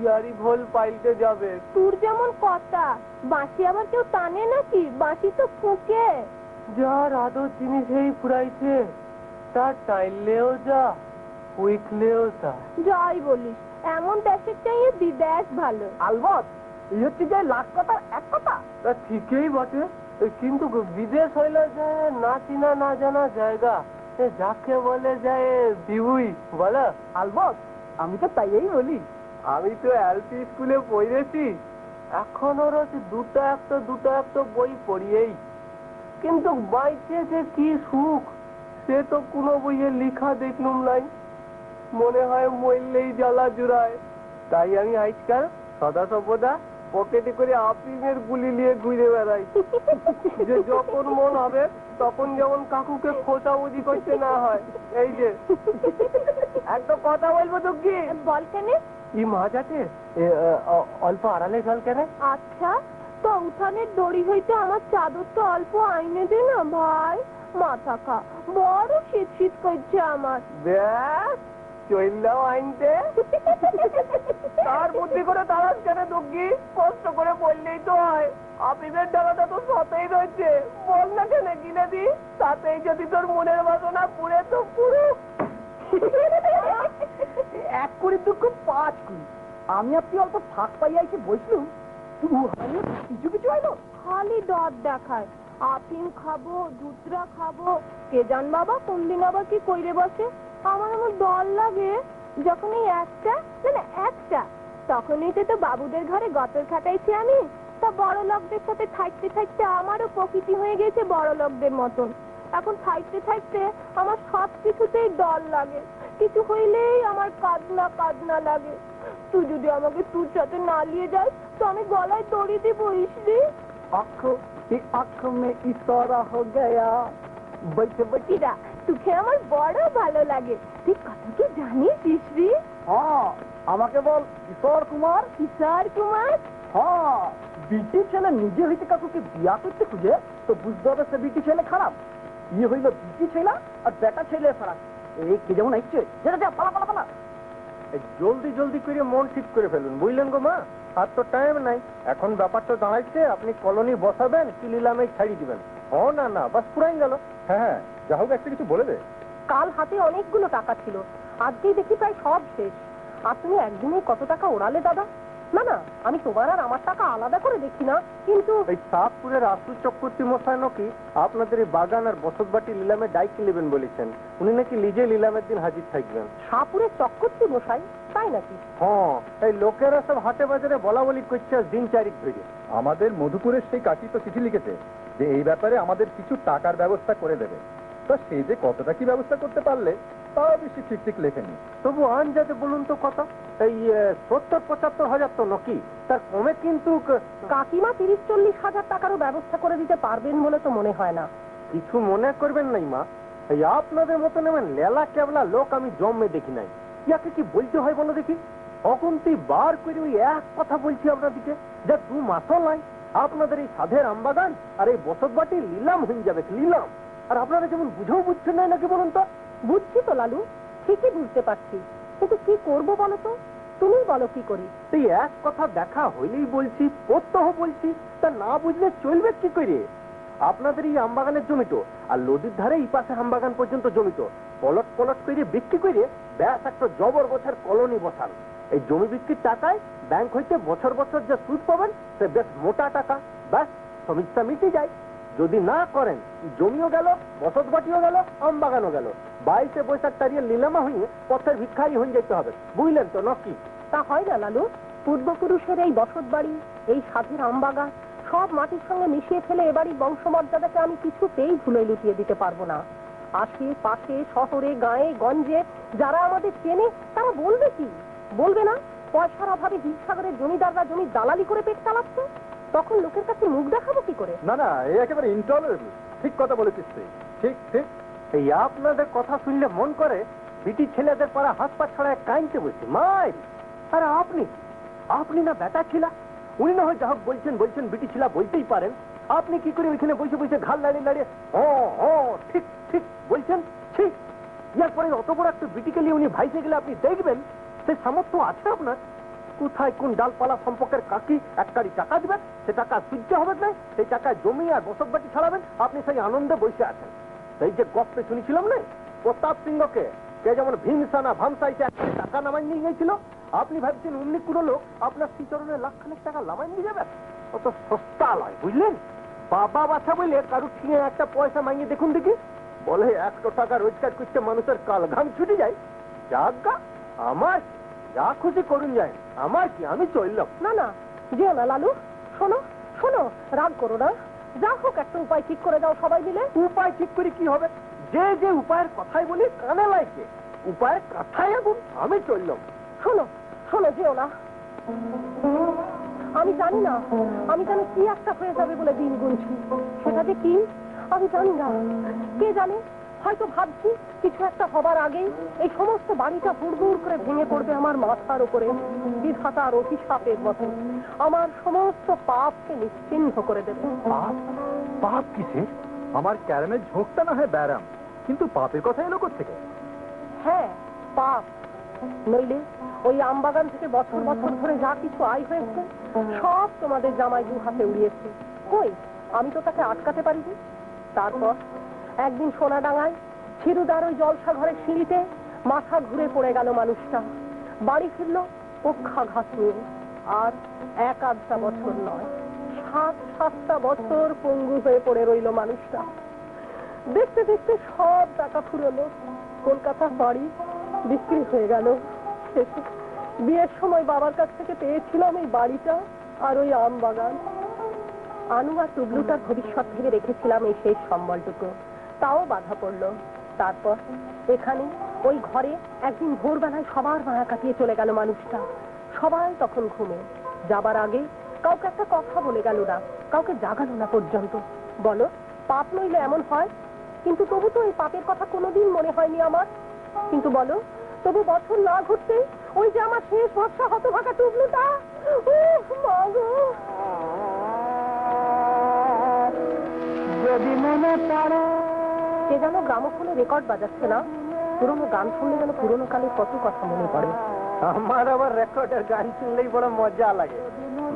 ইয়ারি ভোল পাইলতে যাবে। তোর যেমন কথা, বাঁশি আবার কেউ টানে নাকি? বাঁশি তো ফুঁকে। যার আদর জিনিস এই ফুরাইছে, তার টাইললেও যা, উইকলেও তা। যাই বলিস, এমন দেশের চাইয়ে বিদেশ ভালো। আলবত এই হচ্ছে যে লাখ কথার এক কথা। তা ঠিকই বটে, কিন্তু বিদেশ হইল যে না চিনা না জানা জায়গা, যাকে বলে যায় বিহুই বলো। আলবত আমি তো তাইই বলি। আমি তো এলপি স্কুলে পড়েছি, এখনো রয়েছে দুটো একটা বই পড়িয়েই, কিন্তু বাইচে যে কি সুখ সে তো কোনো বইয়ে লিখা দেখলুম নাই। মনে হয় মরলেই জ্বালা জুড়ায়। তাই আমি আজকাল সদা সর্বদা পকেটে করে আফিমের গুলি নিয়ে ঘুরে বেড়াই, যে যখন মন হবে তখন যেমন কাকুকে খোঁচাবুজি করতে না হয়। এই যে একটা কথা বলবো তো, কি বল কেন? ই মাছ আছে অল্প আড়ালে জল কেন? আচ্ছা, তো উঠানের দড়ি হইতে আমার চাদরটা অল্প আইনে দে না ভাই। মাথা খা, বড় শীত শীত করছে আমার। ব্যাস চললাম আইনতে। তার বুদ্ধি করে তারাস কেন দুঃখী? কষ্ট করে বললেই তো হয়। আপিসের ডালাটা তো সতেই রয়েছে, বল না কেন কিনে দি, তাতেই যদি তোর মনের বাসনা পুরে তো পুরো। 1 কোটি 2 কোটি 5 কোটি আমি আপনি অল্প ফাঁক পাইয়া এসে বসলুম, কিছু কিছু হইলো। খালি দর দেখায়, আফিম খাবো, দুধরা খাবো, কে জান বাবা কোন দিন আবার কি কইরে বসে। আমার এমন ডর লাগে যখন এই একটা তখনই তো বাবুদের ঘরে গতর খাটাইছি আমি, তা বড় লোকদের সাথে থাকতে থাকতে আমারও প্রকৃতি হয়ে গেছে বড় লোকদের মতন। এখন থাকতে থাকতে আমার সব কিছুতেই ডর লাগে, কিছু হইলেই আমার কাঁদনা কাঁদনা লাগে। তুই যদি আমাকে তোর সাথে না নিয়ে যাস তো আমি গলায় দড়ি দিব। ইসরি आँख में इशारा हो गया। बैठे बैठे রা তোকে আমার বড় ভালো লাগে। তুই কথা কি জানিস ইসরি? हाँ আমাকে বল কিশোর কুমার। কিশোর কুমার? হ্যাঁ, বিটি ছেলে নিজে হইতে কাকুকে বিয়া করতে খুঁজে তো বুঝতে হবে সে বিটি ছেলে খারাপ। ইয়ে হইল বিটি ছেলে আর বেটা ছেলে খারাপ। এই কে যেমন আসছে যা পালা পালা পালা। জলদি জলদি করে মন ঠিক করে ফেলুন, বুঝলেন গো মা? আর তো টাইম নাই। এখন ব্যাপারটা দাঁড়াইছে আপনি কলোনি বসাবেন কি নিলামে ছাড়ি দিবেন। ও না না, বাস পুরাই গেল। হ্যাঁ হ্যাঁ, যা হোক একটা কিছু বলে দে। কাল হাতে অনেকগুলো টাকা ছিল, আজকেই দেখি প্রায় সব শেষ। আর তুমি একদিনে কত টাকা ওড়ালে দাদা? না না, আমি তোমার আর আমার টাকা আলাদা করে দেখি না, কিন্তু এই সাতপুরের আসল চক্রবর্তী মশাই নাকি আপনাদের এই বাগান আর বসতবাটি নিলামে ডাইকে নেবেন বলেছেন। উনি নাকি নিজে নিলামের দিন হাজির থাকবেন। শাহপুরের চক্রবর্তী মশাই? তাই নাকি? হ্যাঁ, এই লোকেরা সব হাটে বাজারে বলা বলি করছে দিন চারিক ধরে। আমাদের মধুপুরের সেই কাকি তো চিঠি লিখেছে যে এই ব্যাপারে আমাদের কিছু টাকার ব্যবস্থা করে দেবে। তো সে যে কতটা কি ব্যবস্থা করতে পারলে তাও বেশি ঠিক ঠিক লেখেনি। তবু আনজাতে বলুন তো কত? এই 70-75 হাজার তো নাকি? তার কমে কিন্তু কাকিমা 30-40 হাজার টাকারও ব্যবস্থা করে দিতে পারবেন বলে তো মনে হয় না। কিছু মনে করবেন নাই মা, এই আপনাদের মতন এমন লেলা কেবলা লোক আমি জন্মে দেখি নাই। ইয়াকে কি বলতে হয় বলো দেখি? তখন তুই বার করে ওই এক কথা বলছি আপনাদিকে যে 2 মাসও নাই আপনাদের এই সাধের আমবাগান আর এই বসতবাটি নিলাম হয়ে যাবে, নিলাম। আর আপনারা যেমন বুঝেও বুঝছেন না নাকি বলুন তো? বুঝছি তো লালু, ঠিকই বুঝতে পারছি, কিন্তু কি করব বলো তো? তুমি বলো কি করি। তুই এক কথা দেখা হইলেই বলছি, প্রত্যহ বলছি, তা না বুঝলে চলবে কি করে? আপনাদের এই আমবাগানের জমিটো আর নদীর ধারে এই পাশে আমবাগান পর্যন্ত জমিটো পলট পলট করে বিক্রি করে ব্যাস একটা জবর গোছের কলোনি বসান। এই জমি বিক্রির টাকায় ব্যাংক হইতে বছর বছর যে সুদ পাবেন সে বেশ মোটা টাকা। ব্যাস সমস্যা মিটে যায়। যদি না করেন জমিও গেল, বসতবাটিও গেল, আমবাগানও গেল। 22শে বৈশাখ তারিয়ে নিলামা হয়ে পথের ভিক্ষারি হয়ে যেতে হবে, বুঝলেন তো নাকি? তা হয় না লালু, পূর্বপুরুষের এই বসত বাড়ি, এই সাধের আমবাগান সব মাটির সঙ্গে মিশিয়ে ফেলে এবারই বংশমর্যাদাকে আমি কিছুতেই ধুলোয় লুটিয়ে দিতে পারবো না। আশে পাশে শহরে গায়ে গঞ্জে যারা আমাদের চেনে তারা বলবে কি? বলবে না পয়সার অভাবে হিমসাগরের জমিদাররা জমি দালালি করে পেট চালাচ্ছে? তখন লোকের কাছে মুখ দেখাবো কি করে? না না, এই একেবারে ইনটলারেবল। ঠিক কথা বলেছিস তুই, ঠিক ঠিক। এই আপনাদের কথা শুনলে মন করে বিটি ছেলেদের পাড়া হাত পা ছড়ায় কাইনতে বলছি মাই। আরে আপনি না বেটা ছিলা, উনি না হয় যা হোক বলছেন বিটি ছিলা বলতেই পারেন। আপনি কি করে ওইখানে বসে বসে ঘাল লাড়িয়ে লাড়িয়ে ঠিক ঠিক বলছেন? ঠিক এরপরে অত বড় একটা বিটিকে নিয়ে উনি ভাইসে গেলে আপনি দেখবেন সেই সামর্থ্য আছে আপনার? কোথায় কোন ডালপালা সম্পর্কের কাকি এক কারি টাকা দিবেন, সে টাকা সহ্য হবে না, সেই টাকায় জমি আর বসতবাটি ছাড়াবেন, আপনি সেই আনন্দে বসে আছেন। সেই যে গপ্পে শুনেছিলাম না প্রতাপ সিংহকে কে যেমন ভীমসানা ভামসাইতে টাকা নামাই নিয়ে গেছিল, আপনি ভাবছেন অন্য কোনো লোক আপনার শ্রীচরণে লাখখানেক টাকা নামাই নিয়ে যাবেন? অত সস্তা নয়, বুঝলেন? বাবা বাচ্চা বলে কারুর ঠিঙে একটা পয়সা মাইয়ে দেখুন দেখি, বলে 100 টাকা রোজগার করতে মানুষের কাল ঘাম ছুটে যায়। যাজ্ঞা, আমার যা খুশি করুন যায়, আমার কি, আমি চললাম। না না, যেও না লালু, শোনো শোনো, রাগ করো না। যা হোক একটা উপায় ঠিক করে দাও সবাই মিলে। উপায় ঠিক করে কি হবে? যে যে উপায়ের কথাই বলি কানে লাগে, উপায়ের কথাই আগুন, আমি চললাম। শোনো শোনো, যেও না। আমি জানি না, আমি জানি কি একটা হয়ে যাবে বলে দিন গুনছি। সেটা যে কি আমি জানি না। কে জানে, হয়তো ভাবছি কিছু একটা হবার আগেই এই সমস্ত বাড়িটা হুড় করে ভেঙে পড়বে আমার মাথার উপরে বিধাতার অভিশাপের মতো, আমার সমস্ত পাপকে নিশ্চিহ্ন করে দেবে। পাপ? পাপ কিসের? আমার ক্যারামের ঝোঁকটা না হয় ব্যারাম, কিন্তু পাপের কথা এলো কোত্থেকে? হ্যাঁ, পাপ। নইলে ওই আমবাগান থেকে বছর বছর ধরে যা কিছু আয় হয়েছে সব তোমাদের জামাই 2 হাতে উড়িয়েছে। কই, আমি তো তাকে আটকাতে পারিনি। তারপর একদিন সোনাডাঙ্গায় ছিরুদার ওই জলসা ঘরের সিঁড়িতে মাথা ঘুরে পড়ে গেল মানুষটা। বাড়ি ফিরল পক্ষাঘাত নিয়ে। আর 1-2টা বছর নয়, 7-7টা বছর পঙ্গু হয়ে পড়ে রইল মানুষটা। দেখতে দেখতে সব টাকা ফুরলো, কলকাতা বাড়ি বিক্রি হয়ে গেল। বিয়ের সময় বাবার কাছ থেকে পেয়েছিলাম এই বাড়িটা আর ওই আম বাগান। আনু আর টুবলুটার ভবিষ্যৎ ভেবে রেখেছিলাম এই শেষ সম্বলটুকু, তাও বাধা পড়লো। তারপর এখানে ওই ঘরে একদিন ভোরবেলায় সবার মায়া কাটিয়ে চলে গেল মানুষটা। সবাই তখন ঘুমে যাবার আগে কাউকে একটা কথা বলে গেল না, কাউকে জাগালো না পর্যন্ত। বলো, পাপ নইলে এমন হয়? কিন্তু তবু তো এই পাপের কথা কোনোদিন মনে হয়নি আমার। কিন্তু বলো, তবু বছর না ঘুরতে ওই যে আমার শেষ ভরসা হতভাগা টুবলুটা, মা গো। যদি মনে পড়ে কে যেন গ্রামোফোনে রেকর্ড বাজাচ্ছে না? পুরোনো গান শুনলে যেন পুরোনো কালের কত কথা মনে পড়ে। আমার আবার রেকর্ডের গান শুনলেই বড় মজা লাগে।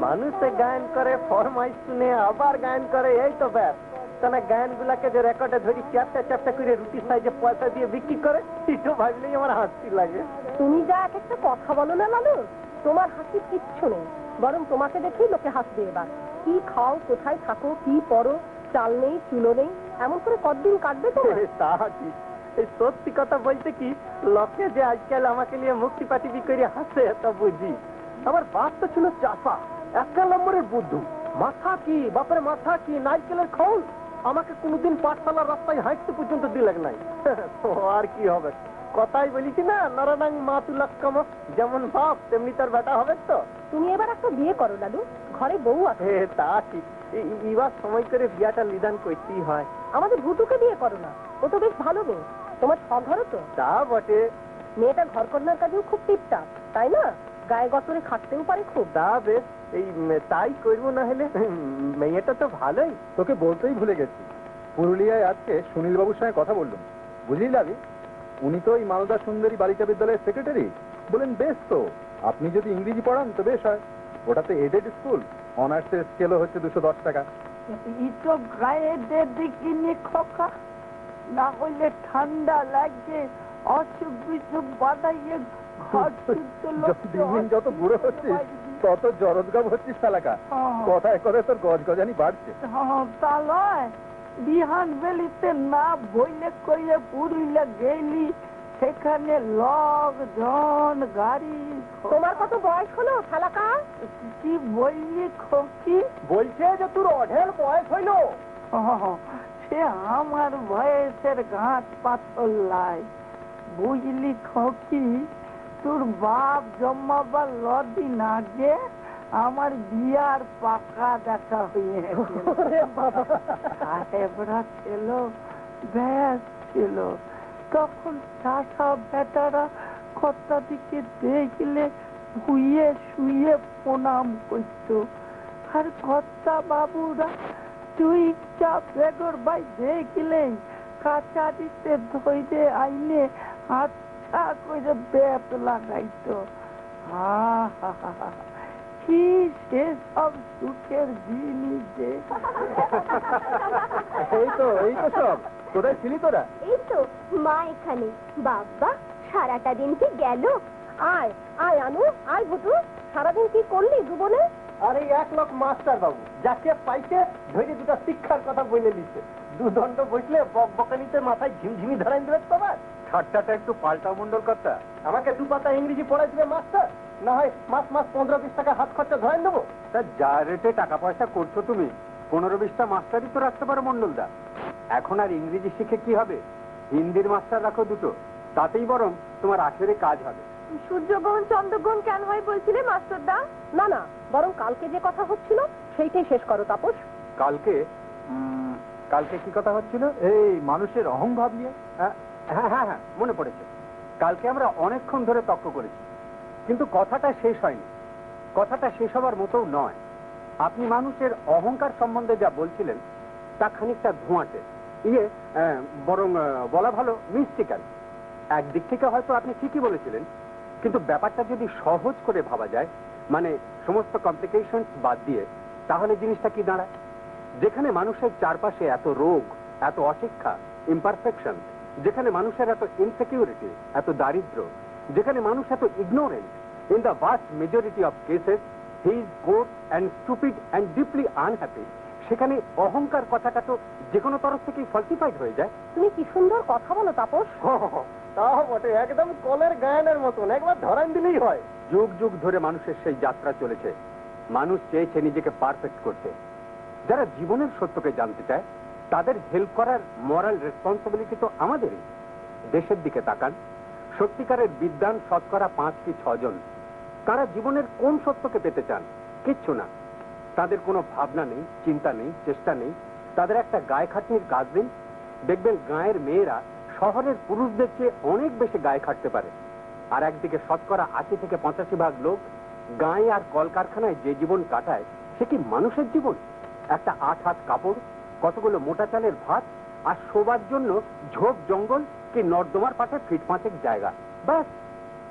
মানুষে গান করে, ফরমাইশ শুনে আবার গান করে, এই তো ব্যাস। তাহলে গান গুলাকে যে রেকর্ডে ধরি চ্যাপটা চ্যাপটা করে রুটি সাইজে পয়সা দিয়ে বিক্রি করে, একটু ভাবলেই আমার হাসি লাগে। তুমি যা এক একটা কথা বলো না লালু, তোমার হাসি কিচ্ছু নেই, বরং তোমাকে দেখেই লোকে হাসবে এবার। কি খাও, কোথায় থাকো, কি পরো, চাল নেই চুলো নেই, এমন করে কতদিন কাটবে তো? তা ঠিক। এই সত্যি কথা বলতে কি, লোকে যে আজকাল আমাকে নিয়ে মুক্তি পাটিবি করে হাসে তা বুঝি। আমার বাপ তো ছিল চাষা, 1 নম্বরের বুদ্ধু। মাথা কি বাপের মাথা কি নারকেলের খোল, আমাকে কোনোদিন পাঠশালার রাস্তায় হাঁটতে পর্যন্ত দিলেন নাই। তো আর কি হবে, কথাই বলিছি না, নারায়ণ মাতুলাক্কাম, যেমন বাপ তেমনি তার বেটা হবে। তো তুমি এবার একটা বিয়ে করো লালু, ঘরে বউ আছে। তা ঠিক, এবার সময় করে বিয়াটা নিদান করতেই হয়। আমাদের ভুতুকে বিয়ে করো না, ও তো বেশ ভালো মেয়ে, তোমার সঘরও তো। তা বটে, মেয়েটা ঘরকন্যার কাজেও খুব টিপটাপ, তাই না? গায়ে গতরে খাটতেও পারে খুব। তা বেশ, এই তাই করবো। না হলে মেয়েটা তো ভালোই। তোকে বলতেই ভুলে গেছি, পুরুলিয়ায় আজকে সুনীল বাবুর সঙ্গে কথা বললাম, বুঝলি লাবি? উনি তো এই মালদা সুন্দরী বালিকা বিদ্যালয়ের সেক্রেটারি। বলেন বেশ, তো আপনি যদি ইংরেজি পড়ান তো বেশ হয়। ওটাতে এডেড স্কুল, অনার্সের স্কেলও হচ্ছে 210 টাকা। এইসব গায়ে দেখিনি খোকা, না হইলে ঠান্ডা লাগে, অসুখ বিসুখ বাদাইয়ে ঘর দিন যত বুড়ো হচ্ছিস তত জরদগাব হচ্ছিস শালাকা। কথায় কথায় তোর গজগজানি বাড়ছে। তা লয়, বিহান বেলিতে না বইলে কইয়ে পুরুলিয়া গেলি, সেখানে লোকজন গাড়ি। তোমার কত বয়স হলো শালাকা? কি বললি খোকি? বলছে যে তোর অঢেল বয়স হইল। সে আমার বয়সের গাঁট পাথর লাই, বুঝলি খোকি? তোর বাপ জন্মাবার লদিন আগে আমার বিয়ার পাকা দেখা হয়ে সাহেবরা ছিল, ব্যাস ছিল। তখন চাষা বেটারা কর্তা দিকে দেখলে ভুইয়ে শুয়ে প্রণাম করত, আর কর্তা বাবুরা তুই চা বেগর ভাই দেখলে কাছারিতে ধরে আইনে আচ্ছা করে বেত লাগাইতো। কি সেসব সুখের জিনিস যে। এই তো সব। কোথায় ছিলি তোরা? এই তো মা এখানে। বাবা, সারাটা দিন কি গেল? আয় আয় আনু, আয় ভুতু, সারাদিন কি করলি জীবনে? আরে 1 লাখ মাস্টার বাবু যাকে পাইছে ধরে দুটা শিক্ষার কথা বলে দিচ্ছে। 2 দণ্ড বসলে বক বকানিতে মাথায় ঝিমঝিমি ধরাই দেবে। তোমার ঠাট্টাটা একটু পাল্টাও মন্ডল কর্তা। আমাকে 2 পাতা ইংরেজি পড়াই দিবে মাস্টার, না হয় মাস 15-20 টাকা হাত খরচা ধরাই দেবো। তা যা রেটে টাকা পয়সা করছো তুমি, 15-20টা মাস্টারই তো রাখতে পারো মন্ডলদা। এখন আর ইংরেজি শিখে কি হবে? হিন্দির মাস্টার রাখো 2টো, তাতেই বরং তোমার আখেরে কাজ হবে। সূর্যগ্রহণ চন্দ্রগ্রহণ কেন হয় বলছিলে মাস্টারদা? না না, বরং কালকে যে কথা হচ্ছিল সেইটাই শেষ করো তাপস। কালকে কালকে কি কথা হচ্ছিল? এই মানুষের অহংভাব নিয়ে। হ্যাঁ হ্যাঁ হ্যাঁ, মনে পড়েছে। কালকে আমরা অনেকক্ষণ ধরে তর্ক করেছি, কিন্তু কথাটা শেষ হয়নি। কথাটা শেষ হবার মতো নয়। আপনি মানুষের অহংকার সম্বন্ধে যা বলছিলেন তা খানিকটা ধোঁয়াটে, বরং বলা ভালো মিস্টিক্যাল। একদিক থেকে হয়তো আপনি ঠিকই বলেছিলেন, কিন্তু ব্যাপারটা যদি সহজ করে ভাবা যায়, মানে সমস্ত কমপ্লিকেশন বাদ দিয়ে, তাহলে জিনিসটা কি দাঁড়ায়? যেখানে মানুষের চারপাশে এত রোগ, এত অশিক্ষা, ইমপারফেকশন, যেখানে মানুষের এত ইনসিকিউরিটি, এত দারিদ্র, যেখানে মানুষ এত ignorant, in the vast majority of cases he is poor and stupid and deeply unhappy, সেখানে অহংকার কথাটা তো যে কোনো তরফ থেকেই ফলসিফাইড হয়ে যায়। তুমি কি সুন্দর কথা বলো তাপস। তাও বটে, একদম কলের গায়নের মতন, একবার ধরান দিলেই হয়। যুগ যুগ ধরে মানুষের সেই যাত্রা চলেছে। মানুষ চেয়েছে নিজেকে পারফেক্ট করতে, যারা জীবনের সত্যকে জানতে চায় তাদের হেল্প করার মরাল রেসপন্সিবিলিটি তো আমাদেরই। দেশের দিকে তাকান, সত্যিকারের বিদ্বান শতকরা 5 কি 6 জন। তারা জীবনের কোন সত্যকে পেতে চান? কিচ্ছু না। তাদের কোনো ভাবনা নেই, চিন্তা নেই, চেষ্টা নেই। তাদের একটা গায়ে খাটনির কাজ দিন, দেখবেন গায়ের মেয়েরা শহরের পুরুষদের চেয়ে অনেক বেশি গায়ে খাটতে পারে। আর একদিকে শতকরা 80 থেকে 85% লোক গায়ে আর কলকারখানায় যে জীবন কাটায় সে কি মানুষের জীবন? একটা 8 হাত কাপড়, কতগুলো মোটা চালের ভাত, আর শোবার জন্য ঝোপ জঙ্গল কি নর্দমার পাশে ফিট 5 জায়গা, ব্যাস।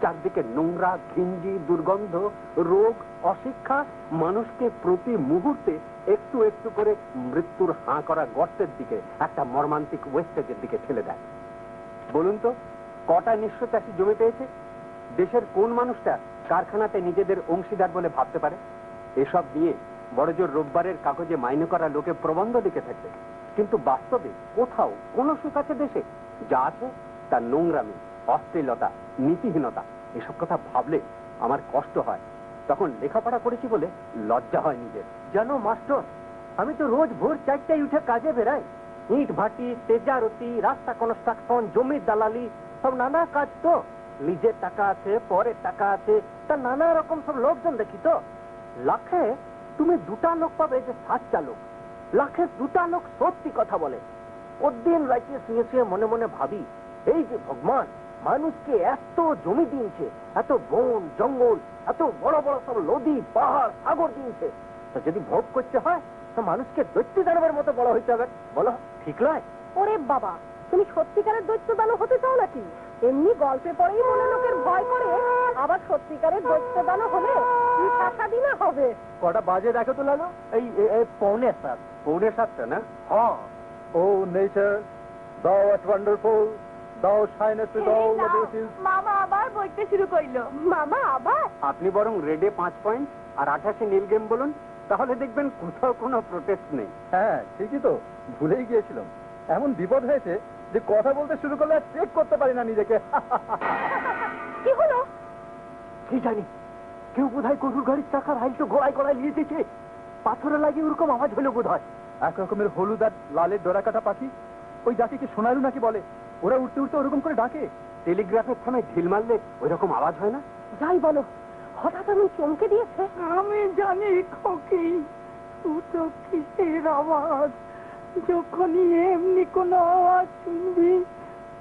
চারদিকে নোংরা, ঘিঞ্জি, দুর্গন্ধ, রোগ, অশিক্ষা মানুষকে প্রতি মুহূর্তে একটু একটু করে মৃত্যুর হাঁ করা গর্তের দিকে, একটা মর্মান্তিক ওয়েস্টেজের দিকে ঠেলে দেয়। বলুন তো, কটা নিঃস্ব চাষি জমি পেয়েছে? দেশের কোন মানুষটা কারখানাতে নিজেদের অংশীদার বলে ভাবতে পারে? এসব নিয়ে বড়জোর রোববারের কাগজে মাইনে করা লোকে প্রবন্ধ লিখে থাকবে, কিন্তু বাস্তবে কোথাও কোনো সুখ আছে দেশে? যা আছে তার নোংরামি, অশ্লীলতা, নীতিহীনতা। এসব কথা ভাবলে আমার কষ্ট হয়। তখন লেখাপড়া করেছি বলে লজ্জা হয় নিজের। জানো মাস্টার, আমি তো রোজ ভোর 4টায় উঠে কাজে বেরাই। ইট ভাটি, তেজারতি, রাস্তা কনস্ট্রাকশন, জমির দালালি, সব নানা কাজ তো। নিজের টাকা আছে, পরের টাকা আছে, তা নানা রকম সব লোকজন দেখি তো। লাখে তুমি 2টা লোক পাবে যে সাচ্চা লোক, লাখে 2টা লোক সত্যি কথা বলে। দিন রাইতে শুয়ে শুয়ে মনে মনে ভাবি, এই যে ভগবান মানুষকে এত জমি দিয়েছে, এত বন জঙ্গল, এত বড় বড় সব নদী পাহাড় সাগর দিয়েছে, তো যদি ভোগ করতে হয় তো মানুষকে দৈত্য দানবের মতো বড় হইতে হবে। বলো ঠিক নয়? ওরে বাবা, তুমি সত্যিকারের দৈত্য দানব হতে চাও নাকি? এমনি গল্পে পড়েই মনে লোকের ভয় করে, আবার সত্যিকারের দৈত্য দানব হলে কি টাকা দিনা হবে? কটা বাজে দেখো তো লালো? এই 6:45। 6:45 না? হ্যাঁ। Oh, nature, thou art wonderful, thou shinest with all the beauties. মামা আবার বইতে শুরু করলো। মামা আবার? আপনি বরং রেডে 5 পয়েন্ট আর 88 নীল গেম বলুন, তাহলে দেখবেন কোথাও কোনো প্রোটেস্ট নেই। হ্যাঁ, ঠিকই তো, ভুলেই গিয়েছিলাম। এমন বিপদ হয়েছে যে কথা বলতে শুরু করলে আর চেক করতে পারি না নিজেকে। কি হলো? কি জানি, কেউ বোধহয় গরুর গাড়ির চাকার হাইল তো গোড়ায় গোড়ায় নিয়ে দিয়েছে। পাথরে লাগিয়ে ওরকম আওয়াজ হলো বোধ হয়। এক রকমের হলুদ আর লালের ডোরাকাটা পাখি, ওই জাতিকে সোনালু নাকি বলে, ওরা উঠতে উঠতে ওরকম করে ডাকে। টেলিগ্রাফের থামে ঢিল মারলে ওই রকম আওয়াজ হয় না? যাই বলো, হঠাৎ আমি চমকে দিয়েছে। আমি জানি খোকি, তো কিসের আওয়াজ। যখনই এমনি কোনো আওয়াজ শুনবি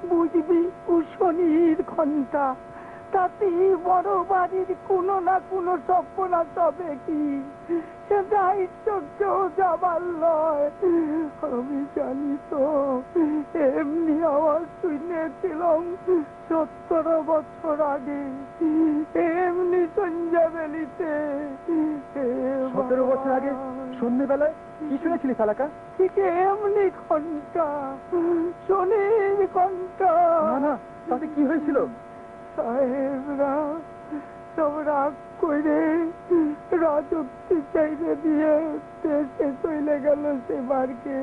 বুঝবি কুশনির ঘন্টা। তাতে বড় বাড়ির কোনো না কোনো সর্বনাশ হবে কি, সেটা ইচ্ছকেও যাবার নয়। আমি জানি তো, এমনি আওয়াজ শুনেছিলাম 17 বছর আগে, এমনি সন্ধ্যাবেলিতে। 17 বছর আগে সন্ধ্যেবেলায় কি শুনেছিলি শালাকা? ঠিক এমনি ঘন্টা, শনির ঘন্টা। না না, তাতে কি হয়েছিল? সাহেবরা সব রাগ করে রাজত্ব চাইতে দিয়ে দেশে চলে গেল সে বারকে।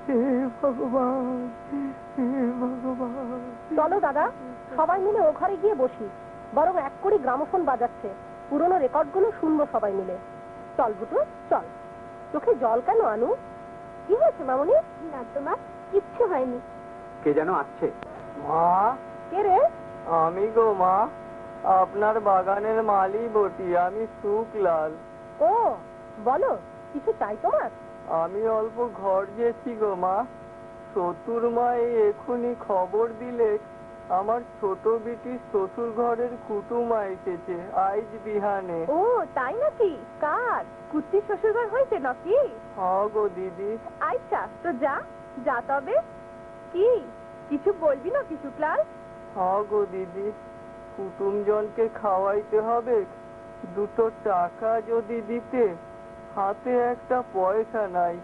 হে ভগবান, হে ভগবান। চলো দাদা, সবাই মিলে ও ঘরে গিয়ে বসি। বরং এক করে গ্রামোফোন বাজাচ্ছে, পুরনো রেকর্ডগুলো শুনবো সবাই মিলে। চল বুটু, চল। চোখে জল কেন আনু? কি হয়েছে মামনি? না তো মা, কিচ্ছু হয়নি। কে যেন আসছে। মা, কে রে? আমি গো মা, আপনার বাগানের মালি বটি, আমি শুকলাল। ও বলো, কিছু চাই তোমার? আমি অল্প ঘর গেছি গো মা। শ্বশুর মা এই এখুনি খবর দিলে আমার ছোট বিটির শ্বশুর ঘরের কুটুমা এসেছে আইজ বিহানে। ও তাই নাকি? কার? কুর্তির শ্বশুরঘর হয়েছে নাকি? হ্যাঁ গো দিদি। আচ্ছা, তো যা যা তবে। কি কিছু বলবি না কিছু ক্লাস? হ্যাঁ গো দিদি, কুটুমজনকে খাওয়াইতে হবে, 2 টাকা যদি দিতে। হাতে একটা পয়সা নাই।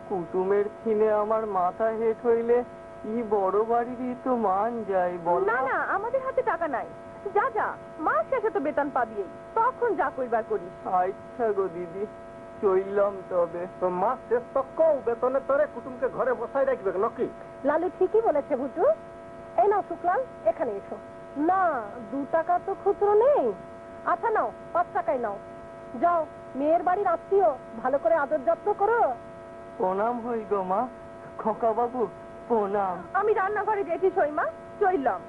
কুটুমের থিনে আমার মাথা হেট হইলে ই বড় বাড়িরই তো মান যায় বল। না না, আমাদের হাতে টাকা নাই। যা যা, মাস শেষে তো বেতন পাবি, তখন যা কইবার করিস। আচ্ছা গো দিদি, চললাম তবে। তো মাস শেষ তক বেতনের তরে কুটুমকে ঘরে বসাই রাখবে নাকি? লালু ঠিকই বলেছে ভুটু। এই নাও শুক্লাল, এখানে এসো। না, 2 টাকা তো খুচরো নেই। আচ্ছা নাও, 5 টাকাই নাও। যাও, মেয়ের বাড়ির আত্মীয়, ভালো করে আদর যত্ন করো। প্রণাম হই গো মা, খোকা বাবু প্রণাম। আমি রান্নাঘরে গেছি সইমা, চললাম।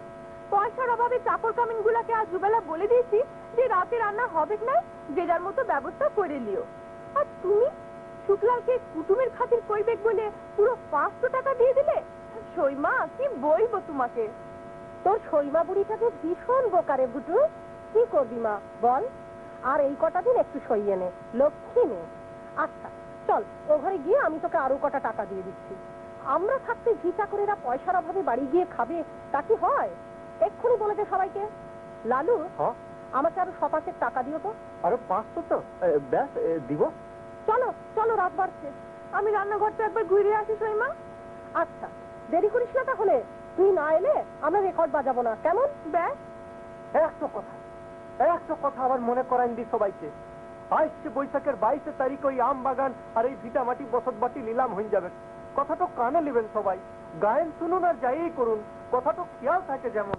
পয়সার অভাবে চাকর কামিন গুলাকে আজ দুবেলা বলে দিয়েছি যে রাতে রান্না হবে না, যে যার মতো ব্যবস্থা করে লিও। আর তুমি শুক্লাকে কুটুমের খাতির করবে বলে পুরো 500 টাকা দিয়ে দিলে। সইমা কি বলবো তোমাকে, তোর সইমা বুড়িটাকে ভীষণ বোকারে বুটু। কি করবি মা বল, আর এই কটা দিন একটু সইয়ে নে, লক্ষ্মী নে। আচ্ছা চল, ও ঘরে গিয়ে আমি তোকে আরো কটা টাকা দিয়ে দিচ্ছি। আমরা থাকতে ভিটা করে এরা পয়সার অভাবে বাড়ি গিয়ে খাবে, তা কি হয়? এক্ষুনি বলে দে সবাইকে। লালু, আমাকে আরো 5 টাকা দিও তো। আরো 500 তো ব্যাস দিব। চলো চলো, রাত বাড়ছে। আমি রান্নাঘরটা একবার ঘুরে আসি সইমা। আচ্ছা, দেরি করিস না তাহলে। তুই না এলে আমরা রেকর্ড বাজাবো না, কেমন? ব্যাস। একটা কথা আবার মনে করাইন দি সবাইকে। আসছে বৈশাখের 22 তারিখ ওই আম বাগান আর এই ভিটা মাটি বসত বাটি নিলাম হয়ে যাবে। কথাটা কানে নেবেন সবাই, গায়েন শুনুন আর যাই করুন, কথাটা খেয়াল থাকে যেমন।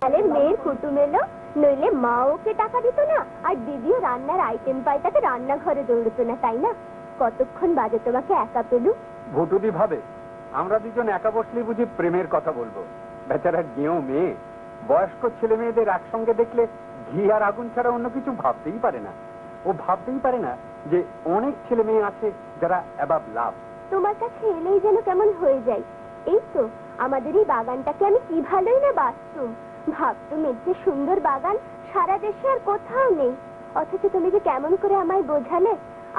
তাহলে মেয়ের কুটুম এলো, নইলে মা ওকে টাকা দিত না, আর দিদিও রান্নার আইটেম পাই তাকে রান্নাঘরে দৌড়তো না, তাই না? কতক্ষণ বাজে তোমাকে একা পেলু? ভুতুদি ভাবে আমরা দুজন একা বসলেই বুঝি প্রেমের কথা বলবো। বেচারা গেঁয়ো মেয়ে বয়স্ক ছেলে মেয়েদের একসঙ্গে দেখলে ঘি আর আগুন ছাড়া অন্য কিছু ভাবতেই পারে না। ও ভাবতেই পারে না যে অনেক ছেলে মেয়ে আছে যারা অ্যাবাব লাভ। তোমার কাছে এলেই যেন কেমন হয়ে যায়। এই তো আমাদের এই বাগানটাকে আমি কি ভালোই না বাঁচতুম। ভাবতুম এর যে সুন্দর বাগান সারা দেশে আর কোথাও নেই, অথচ তুমি যে কেমন করে আমায় বোঝালে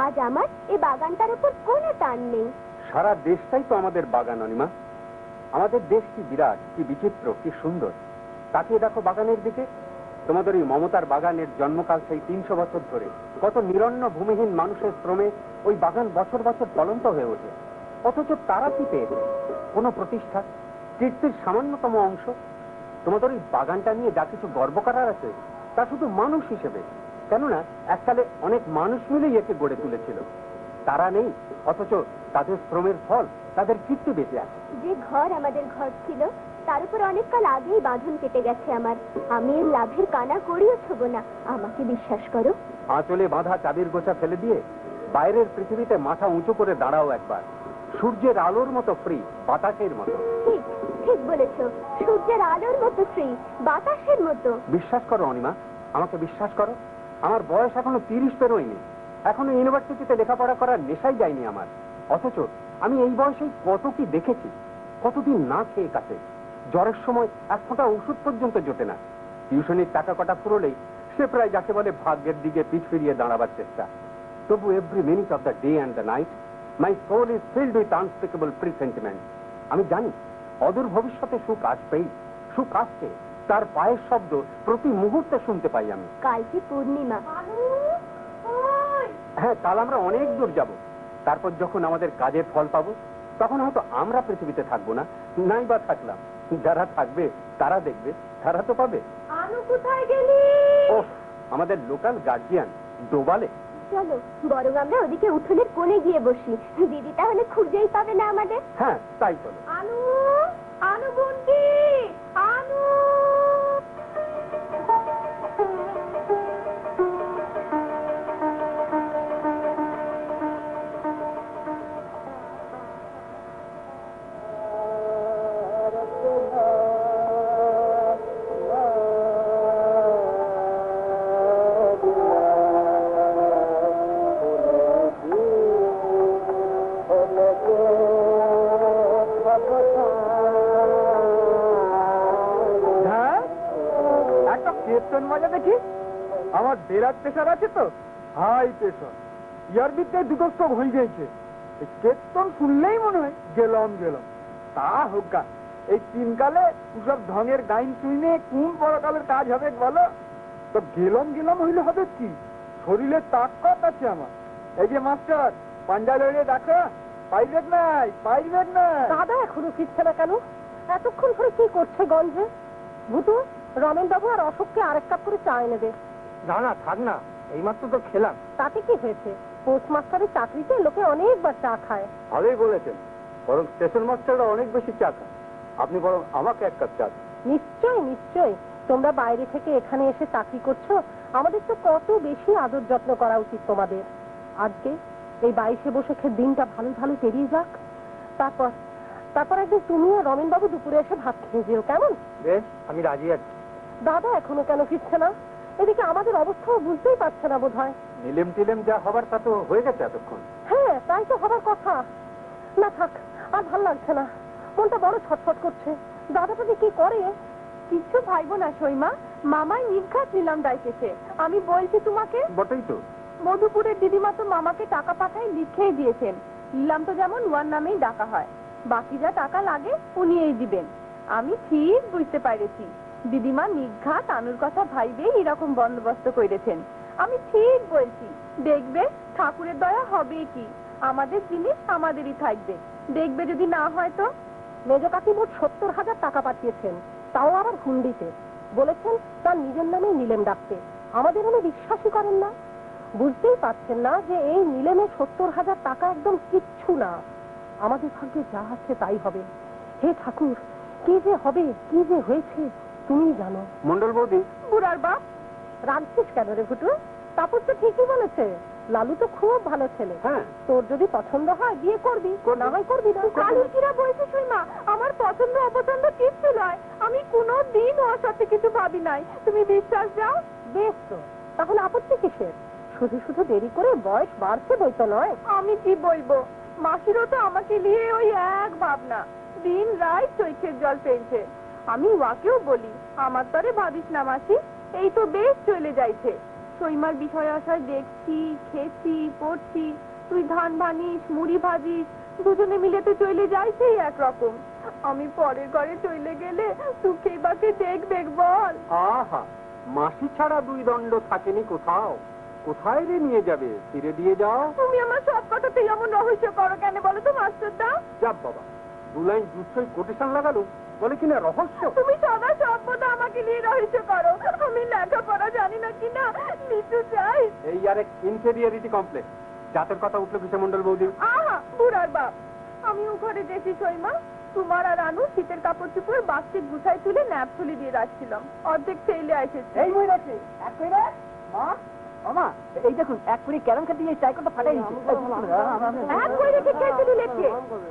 আজ আমার এই বাগানটার উপর কোনো টান নেই। সারা দেশটাই তো আমাদের বাগান অনিমা। আমাদের দেশ কি বিরাট, কি বিচিত্র, কি সুন্দর। তাকিয়ে দেখো বাগানের দিকে। তোমাদের ওই মমতার বাগানের জন্মকাল সেই 300 বছর ধরে কত নিরন্ন ভূমিহীন মানুষের শ্রমে ওই বাগান বছর বছর ফলন্ত হয়ে ওঠে। অথচ তারা কি পেয়েছে? কোনো প্রতিষ্ঠা, কীর্তির সামান্যতম অংশ। তোমাদের ওই বাগানটা নিয়ে যা কিছু গর্ব করার আছে তা শুধু মানুষ হিসেবে। কেননা এককালে অনেক মানুষ মিলেই একে গড়ে তুলেছিল। তারা নেই, অথচ তাদের শ্রমের ফল, তাদের কীর্তি বেঁচে আছে। যে ঘর আমাদের ঘর ছিল তার উপর অনেক কাল আগেই বাঁধন কেটে গেছে আমার। আমি এর লাভের কানা করিও ছোব না, আমাকে বিশ্বাস করো। আঁচলে বাঁধা চাবির গোছা ফেলে দিয়ে বাইরের পৃথিবীতে মাথা উঁচু করে দাঁড়াও একবার। সূর্যের আলোর মতো ফ্রি, বাতাসের মতো। ঠিক ঠিক বলেছ, সূর্যের আলোর মতো ফ্রি, বাতাসের মতো। বিশ্বাস করো অনিমা, আমাকে বিশ্বাস করো। আমার বয়স এখনো 30 পেরোয়নি, এখনো ইউনিভার্সিটিতে লেখাপড়া করার নেশাই যায়নি আমার। অথচ আমি এই বয়সে কত কি দেখেছি। কতদিন না খেয়ে কাটে, জ্বরের সময় এক ফোঁটা ওষুধ পর্যন্ত জোটে না। টিউশনির টাকা কটা ফুরোলেই সে প্রায় যাকে বলে ভাগ্যের দিকে পিঠ ফিরিয়ে দাঁড়াবার চেষ্টা। তবু every minute of the day and the night my soul is filled with unspeakable presentiment. আমি জানি অদূর ভবিষ্যতে সুখ আসবেই, সুখ আসছে। তার পায়ের শব্দ প্রতি মুহূর্তে শুনতে পাই আমি। কাল কি পূর্ণিমা। হ্যাঁ, কাল আমরা অনেক দূর যাব। তারপর যখন আমাদের কাজের ফল পাবো তখন হয়তো আমরা পৃথিবীতে থাকবো না, নাই বা থাকলাম। যারা থাকবে তারা দেখবে, তারা তো পাবে। আনু কোথায় গেলি? ওহ, আমাদের লোকাল গার্জিয়ান ডোবালে। চলো বরং আমরা ওদিকে উঠোনের কোণে গিয়ে বসি, দিদি তাহলে খুঁজেই পাবে না আমাদের। হ্যাঁ তাই চলো। আনু, আনু বুনকি, আনু। মজা দেখি। আমার বেরাট প্রেশার আছে তো, হাই প্রেশার। ইয়ার ভিতরে দুটো স্ট্রোক হয়ে গেছে। কেতন শুনলেই মনে হয় গেলাম গেলাম। তা হোক গা, এই তিনকালে সব ঢঙের গাইন শুনে কোন পরকালের কাজ হবে বলো তো? গেলাম গেলাম হইলে হবে কি? শরীরের তাকত আছে আমার। এই যে মাস্টার পাঞ্জা লড়ে দেখো, পাইবে নাই, পাইবে না। দাদা এখনো ফিরছে না কেন? এতক্ষণ ধরে কি করছে গঞ্জে? ভুতু, রমেন বাবু আর অশোককে আরেক কাপ করে চা এনে দে। না না, থাক না, এইমাত্র তো খেলাম। তাতে কি হয়েছে? পোস্টমাস্টারের চাকরিতে লোকে অনেকবার চা খায়। ভালোই বলেছেন, বরং স্টেশন মাস্টাররা অনেক বেশি চা খায়। আপনি বরং আমাকে এক কাপ চা দিন। নিশ্চয় নিশ্চয়, তোমরা বাইরে থেকে এখানে এসে চাকরি করছো, আমাদের তো কত বেশি আদর যত্ন করা উচিত তোমাদের। আজকে এই 22-এ বৈশাখের দিনটা ভালো ভালো পেরিয়ে যাক, তারপর তারপর একদিন তুমি আর রমেন বাবু দুপুরে এসে ভাত খেয়ে যেও, কেমন? বেশ, আমি রাজি আছি। দাদা এখনো কেন ফিরছে না? এদিকে আমাদের অবস্থাও বুঝতেই পারছে না বোধ হয়। নিলেম টিলেম যা হবার তা তো হয়ে গেছে এতক্ষণ। হ্যাঁ, তাই তো হবার কথা। না থাক, আর ভাল লাগছে না, মনটা বড় ছটফট করছে। দাদাটা যে কি করে। কিছু ভাইবো না সইমা, মামাই নির্ঘাত নিলাম ডাইতেছে। আমি বলছি তোমাকে, বটেই তো। মধুপুরের দিদিমা তো মামাকে টাকা পাঠায় লিখেই দিয়েছেন। নিলাম তো যেমন ওয়ার নামেই ডাকা হয়, বাকি যা টাকা লাগে উনিই দিবেন। আমি ঠিক বুঝতে পারেছি দিদিমা নির্ঘাত আনুর কথা ভাইবেই এরকম বন্দোবস্ত করেছেন। আমি ঠিক বলছি, দেখবে ঠাকুরের দয়া হবে কি, আমাদের জিনিস আমাদেরই থাকবে। দেখবে যদি না হয় তো। মেজ কাকি মোট 70,000 টাকা পাঠিয়েছেন, তাও আবার হুন্ডিতে। বলেছেন তার নিজের নামেই নিলেম ডাকতে। আমাদের উনি বিশ্বাসই করেন না। বুঝতেই পারছেন না যে এই নিলেমে 70,000 টাকা একদম কিচ্ছু না। আমাদের ভাগ্যে যা আছে তাই হবে। হে ঠাকুর, কি যে হবে, কি যে হয়েছে তুমি জানো। মন্ডল বৌদি। বুড়ার বাপ, রাখছিস কেন রে ভুটু? তাপস তো ঠিকই বলেছে, লালু তো খুব ভালো ছেলে। হ্যাঁ, তোর যদি পছন্দ হয় বিয়ে করবি, না হয় করবি না। কালিকিরা বলছে সইমা, আমার পছন্দ অপছন্দ কিচ্ছু নয়। আমি কোনো দিন ওর সাথে কিছু ভাবি নাই, তুমি বিশ্বাস যাও। বেশ তো, তাহলে আপত্তি কিসের? শুধু শুধু দেরি করে বয়স বাড়ছে বই তো নয়। আমি কি বলবো, মাসিরও তো আমাকে নিয়ে ওই এক ভাবনা, দিন রাত চোখের জল ফেলছে। আমি ওয়াকেও বলি, আমার তরে ভাবিস না মাসি, এই তো বেশ চলে যাইছে। সইমার বিষয় আশায় দেখছি, খেছি, পড়ছি, তুই ধান ভানিস, মুড়ি ভাজিস, দুজনে মিলে তো চলে যাইছেই একরকম। আমি পরের ঘরে চলে গেলে সুখে বাকে দেখবে বল। আহা, মাসি ছাড়া দুই দণ্ড থাকেনি কোথাও। কোথায় রে নিয়ে যাবে? ফিরে দিয়ে যাও। তুমি আমার সব কথাতে এমন রহস্য করো কেন বলো তো মাস্টারদা? যাব বাবা, 2 লাইন জুৎসই কোটেশন লাগালো, বলে কিনা রহস্য। তুমি সদা সর্বদা আমাকে নিয়ে রহস্য করো। আমি লেখাপড়া জানি না কিনা নিচু চাই। এই আর এক ইনফেরিয়রিটি কমপ্লেক্স। জাতের কথা উঠলো কিসে মন্ডল বৌদি? আহা বুড়ার বাপ, আমি ও ঘরে দেখি সইমা, তোমার আর আনু শীতের কাপড় চুপড় বাস্তিক গুছাই তুলে ন্যাপ তুলে দিয়ে রাখছিলাম, অর্ধেক ছেলে এসেছে। এই মই রাখছি এক করে মা মামা, এই দেখুন এক করে ক্যারাম খেতে গিয়ে চাইকোটা ফাটাই দিয়েছে। এক করে রেখে কে তুলি লেখে,